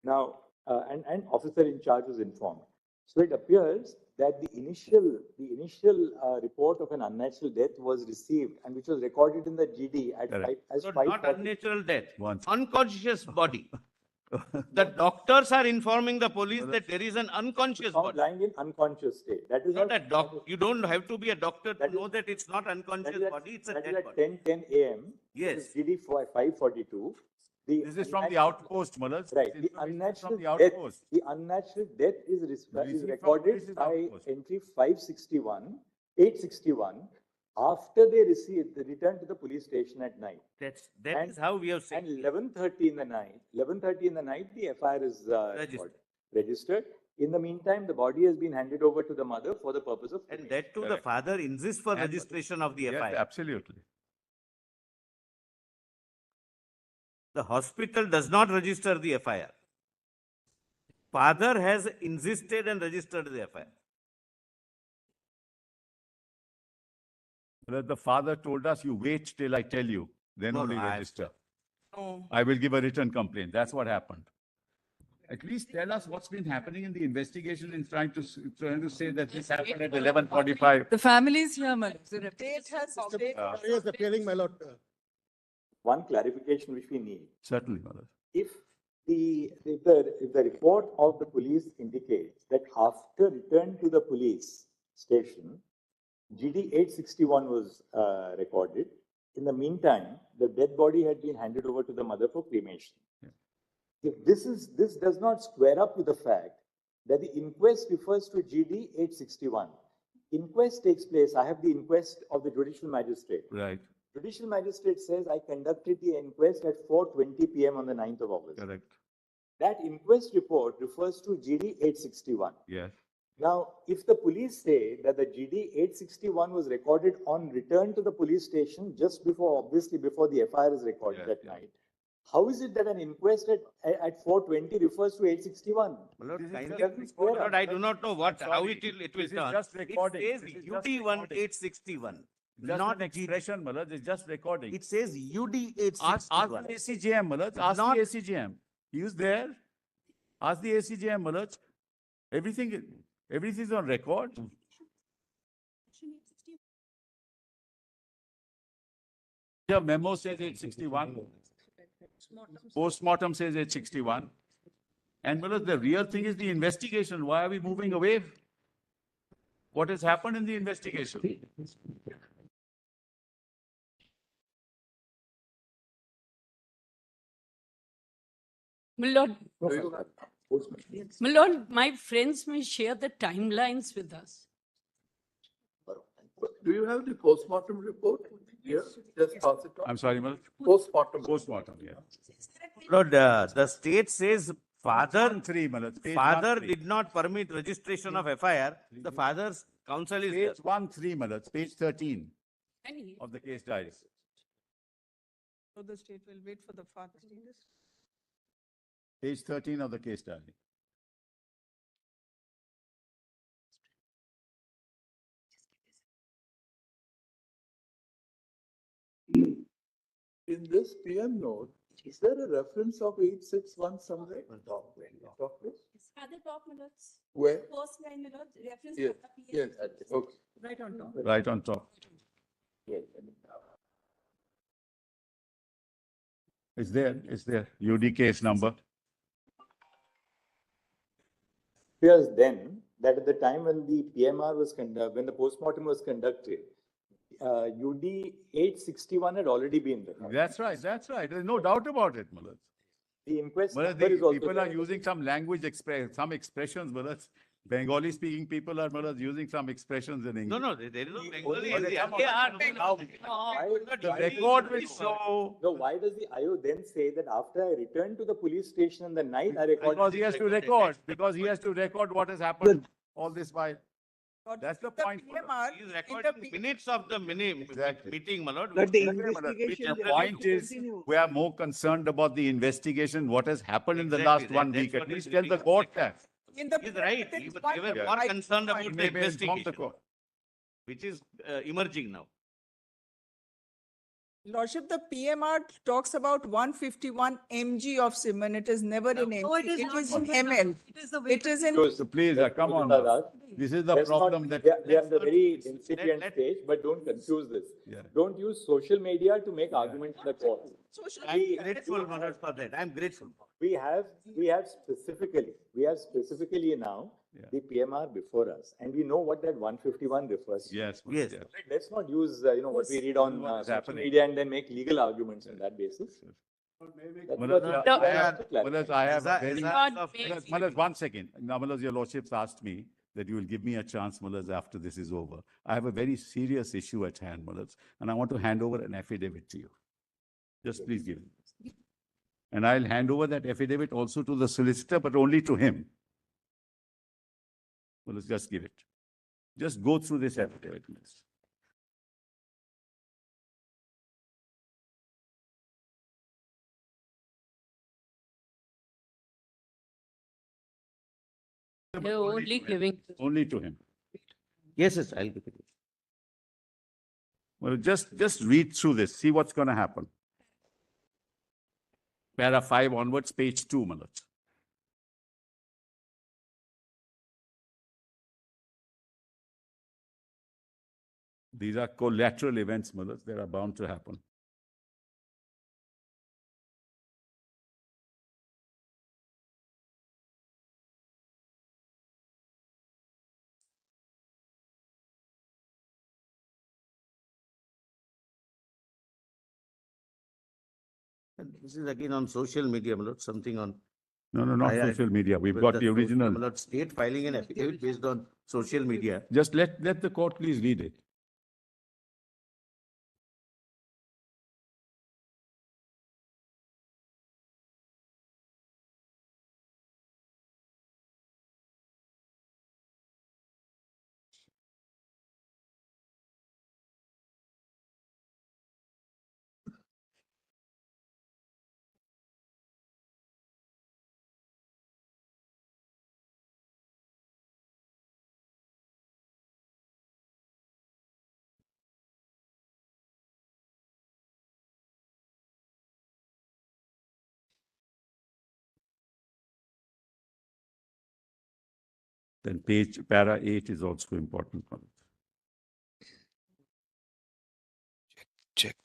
Speaker 2: Now, and officer in charge was informed. So it appears that the initial report of an unnatural death was received and which was recorded in the GD at as
Speaker 8: So
Speaker 2: 5:40.
Speaker 8: not unnatural death, unconscious body. The doctors are informing the police that there is an unconscious body.
Speaker 2: Lying in unconscious state. That is
Speaker 8: Not a doctor. You don't have to be a doctor to know that it's not unconscious body, it's a
Speaker 2: that is
Speaker 8: dead
Speaker 2: at
Speaker 8: body.
Speaker 2: 10:10 a.m.
Speaker 8: Yes.
Speaker 2: This is GD 542.
Speaker 13: This is from the outpost, Malaz.
Speaker 2: Right.
Speaker 13: This
Speaker 2: The
Speaker 13: information is
Speaker 2: unnatural
Speaker 13: from the
Speaker 2: death,
Speaker 13: outpost.
Speaker 2: the unnatural death is
Speaker 13: Received from
Speaker 2: recorded
Speaker 13: police's
Speaker 2: by
Speaker 13: outpost.
Speaker 2: entry 861, after they return to the police station at night.
Speaker 8: That is how we have seen.
Speaker 2: And 11:30 in the night, the FIR is registered. In the meantime, the body has been handed over to the mother for the purpose of.
Speaker 8: And that too, the father insists for registration of the
Speaker 13: Yes,
Speaker 8: FIR.
Speaker 13: absolutely.
Speaker 8: The hospital does not register the FIR. Father has insisted and registered the FIR.
Speaker 13: Malaz, the father told us, you wait till I tell you, then
Speaker 8: No,
Speaker 13: only
Speaker 8: no, I-
Speaker 13: register.
Speaker 10: No.
Speaker 13: I will give a written complaint. That's what happened. At least tell us what's been happening in the investigation and trying to say that this happened at 11:45.
Speaker 11: The families here, Madam.
Speaker 10: State has.
Speaker 17: Yes, appearing, my lord.
Speaker 2: One clarification which we need.
Speaker 13: Certainly, Malaz.
Speaker 2: If the report of the police indicates that after return to the police station, GD 861 was recorded. In the meantime, the dead body had been handed over to the mother for cremation. If this does not square up with the fact that the inquest refers to GD 861. Inquest takes place. I have the inquest of the judicial magistrate.
Speaker 13: Right.
Speaker 2: Judicial magistrate says I conducted the inquest at 4:20 p.m. on the 9th of August.
Speaker 13: Correct.
Speaker 2: That inquest report refers to GD 861.
Speaker 13: Yes.
Speaker 2: Now, if the police say that the GD 861 was recorded on return to the police station just before, obviously before the FIR is recorded that night, how is it that an inquest at 4:20 refers to 861?
Speaker 8: Lord, I do not know how it will
Speaker 13: This is
Speaker 8: turn.
Speaker 13: just recording.
Speaker 8: It says
Speaker 13: This is just
Speaker 8: UD
Speaker 13: recording.
Speaker 8: 861.
Speaker 13: Just
Speaker 8: Not
Speaker 13: an expression, Malaz. It's just recording.
Speaker 8: It says UD
Speaker 13: Ask
Speaker 8: 861.
Speaker 13: the ACJM, Malaz. Ask
Speaker 8: Not-
Speaker 13: the ACJM. He was there. Ask the ACJM, Malaz. Everything is on record. Your memo says 861. Postmortem says 861. And Malaz, the real thing is the investigation. Why are we moving away? What has happened in the investigation?
Speaker 7: My lord,
Speaker 17: Do you have postman?
Speaker 7: my lord, my friends may share the timelines with us.
Speaker 17: Do you have the postmortem report? Yes. Just pass it on.
Speaker 13: I'm sorry, Malad.
Speaker 17: Postmortem.
Speaker 13: Postmortem, yeah.
Speaker 8: Lord, the state says father,
Speaker 13: Three, Malad. Page
Speaker 8: father
Speaker 13: 1-3.
Speaker 8: did not permit registration of FIR. The father's counsel is there.
Speaker 13: Page 1-3, Malad. Page 13 of the case diary.
Speaker 10: So the state will wait for the father.
Speaker 13: Page 13 of the case diary.
Speaker 17: In this PM note, is there a reference of 861 somewhere? Top, please.
Speaker 18: At the top, my lords.
Speaker 17: Where?
Speaker 18: First line, my lord, reference.
Speaker 17: Yes,
Speaker 18: to the
Speaker 17: yes, okay.
Speaker 11: Right on top.
Speaker 13: Right on top. It's there, it's there. UD case number.
Speaker 2: Appears then that at the time when the PMR was when the postmortem was conducted, UD 861 had already been there.
Speaker 13: That's right, that's right. There's no doubt about it, Malad.
Speaker 2: The inquest
Speaker 13: Malad,
Speaker 2: number is also
Speaker 13: people
Speaker 2: there.
Speaker 13: are using some language, some expressions, Malad. Bengali speaking people are, Malad, using some expressions in English.
Speaker 8: No, no, there is no Bengali.
Speaker 13: The record will show.
Speaker 2: No, why does the IO then say that after I returned to the police station in the night, I recorded?
Speaker 13: Because he has to record, because he has to record what has happened all this while. That's the point.
Speaker 8: He is recording minutes of the meeting, my lord.
Speaker 13: But the investigation, the point is, we are more concerned about the investigation, what has happened in the last 1 week. At least tell the court that.
Speaker 8: He's right. They were more concerned about the
Speaker 13: Maybe inform
Speaker 8: investigation,
Speaker 13: the court.
Speaker 8: which is emerging now.
Speaker 10: Lordship, the PMR talks about 151 mg of semen. It is never in mg.
Speaker 6: No, it is
Speaker 10: It
Speaker 6: not.
Speaker 10: is in ml.
Speaker 6: It is the
Speaker 10: It is in.
Speaker 13: So please, come on. This is the problem that.
Speaker 2: We are in the very incipient stage, but don't confuse this. Don't use social media to make arguments in the court.
Speaker 8: I'm grateful, my lord, for that. I'm grateful.
Speaker 2: We have specifically now the PMR before us, and we know what that 151 refers to.
Speaker 13: Yes.
Speaker 8: Yes.
Speaker 2: Let's not use what we read on social media and then make legal arguments on that basis.
Speaker 13: Malad, I have a very.
Speaker 8: Malad,
Speaker 13: Malad, 1 second. Now, Malad, your lordships asked me that you will give me a chance, Malad, after this is over. I have a very serious issue at hand, Malad, and I want to hand over an affidavit to you. Just please give it. And I'll hand over that affidavit also to the solicitor, but only to him. Well, let's just give it. Just go through this affidavit, please.
Speaker 7: They're only giving.
Speaker 13: Only to him.
Speaker 8: Yes, yes, I'll give it.
Speaker 13: Well, just read through this, see what's going to happen. Para 5 onwards, page 2, Malad. These are collateral events, Malad. They are bound to happen.
Speaker 8: This is again on social media, my lord, something on.
Speaker 13: No, not social media. We've got the original.
Speaker 8: My lord, state filing an affidavit based on social media.
Speaker 13: Just let the court please read it. Then para 8 is also important.
Speaker 20: Check.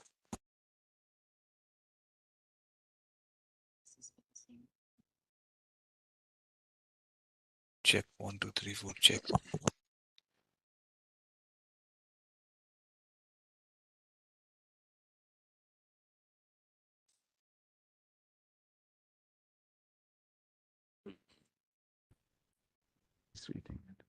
Speaker 20: Check 1, 2, 3, 4. Check.
Speaker 13: Just reading it.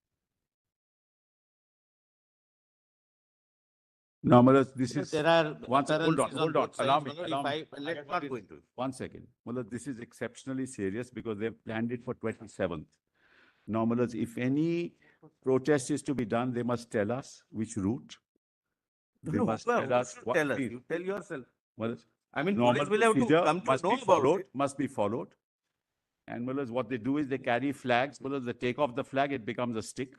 Speaker 13: No, Mullah, this is.
Speaker 8: There are
Speaker 13: hold on,
Speaker 8: both
Speaker 13: allow
Speaker 8: sides,
Speaker 13: me,
Speaker 8: Mullah,
Speaker 13: allow
Speaker 8: if
Speaker 13: me.
Speaker 8: I- let's not go into it.
Speaker 13: 1 second. Mullah, this is exceptionally serious because they've planned it for 27th. Now, Mullah, if any protest is to be done, they must tell us which route. They
Speaker 8: No,
Speaker 13: must
Speaker 8: who
Speaker 13: tell us
Speaker 8: should
Speaker 13: what.
Speaker 8: tell us?
Speaker 13: please.
Speaker 8: You tell yourself.
Speaker 13: Mullah,
Speaker 8: I mean,
Speaker 13: normal
Speaker 8: police will have to
Speaker 13: procedure
Speaker 8: come to
Speaker 13: must
Speaker 8: know
Speaker 13: be
Speaker 8: about
Speaker 13: followed,
Speaker 8: it.
Speaker 13: must be followed. And Mullahs, what they do is they carry flags. Mullahs, they take off the flag, it becomes a stick.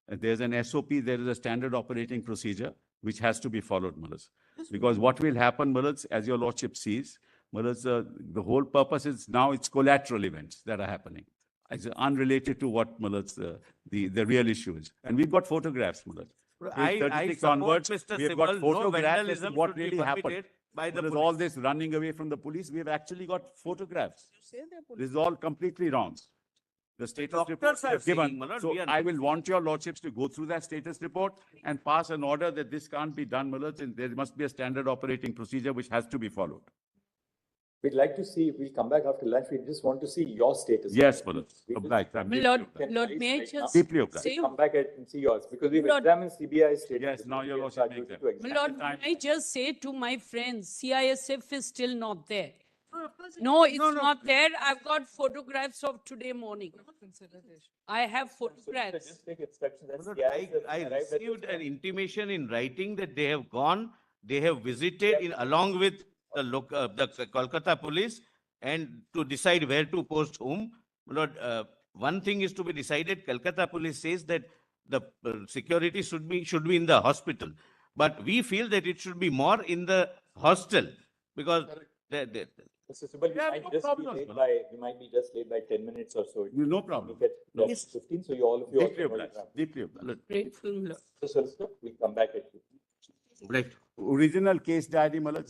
Speaker 13: And there's an SOP, there is a standard operating procedure which has to be followed, Mullahs. Because what will happen, Mullahs, as your lordship sees, Mullahs, the whole purpose is now it's collateral events that are happening. It's unrelated to what, Mullahs, the real issue is. And we've got photographs, Mullahs.
Speaker 8: I
Speaker 13: Page 36
Speaker 8: support
Speaker 13: onwards,
Speaker 8: Mr.
Speaker 13: we have got
Speaker 8: Sibbal, no
Speaker 13: photographs as to
Speaker 8: vandalism
Speaker 13: what
Speaker 8: should be
Speaker 13: really happened.
Speaker 8: permitted by the
Speaker 13: There's
Speaker 8: police.
Speaker 13: all this running away from the police. We've actually got photographs. This is all completely wrong. The status report
Speaker 8: Doctors
Speaker 13: we
Speaker 8: are
Speaker 13: have given.
Speaker 8: saying, Mullah,
Speaker 13: So
Speaker 8: we are-
Speaker 13: I will want your lordships to go through that status report and pass an order that this can't be done, Mullah, and there must be a standard operating procedure which has to be followed.
Speaker 2: We'd like to see, we'll come back after lunch. We just want to see your status.
Speaker 13: Yes, Mullah.
Speaker 2: We just-
Speaker 13: Obliged. I'm deeply
Speaker 7: Lord,
Speaker 13: obliged.
Speaker 7: Lord, may I just
Speaker 13: Deeply obliged.
Speaker 7: say,
Speaker 2: Come back and see yours because we've
Speaker 7: Lord-
Speaker 2: examined CBI status.
Speaker 13: Yes, now your
Speaker 2: We are
Speaker 13: lordship
Speaker 2: charged
Speaker 13: makes
Speaker 2: with
Speaker 13: them.
Speaker 2: to
Speaker 7: Lord,
Speaker 2: examine.
Speaker 7: may I just say to my friends, CISF is still not there. No, it's not there. I've got photographs of today morning. I have photographs.
Speaker 2: Just take instructions. That's
Speaker 8: Look,
Speaker 2: CIS
Speaker 8: I
Speaker 2: arrived at
Speaker 8: received
Speaker 2: this
Speaker 8: an intimation in writing that they have gone, they have visited in along with the Kolkata police and to decide where to post whom. Lord, one thing is to be decided. Kolkata police says that the security should be in the hospital, but we feel that it should be more in the hostel because
Speaker 2: Mr. Sibbal, we might be just late by 10 minutes or so.
Speaker 13: No problem.
Speaker 2: We get
Speaker 7: Yes.
Speaker 2: 15, so you all of you.
Speaker 13: Deeply
Speaker 2: also
Speaker 13: obliged. Deeply obliged.
Speaker 7: Grateful, Lord.
Speaker 2: So, solicitor, we'll come back at you.
Speaker 8: Right.
Speaker 13: Original case diary, Mullah,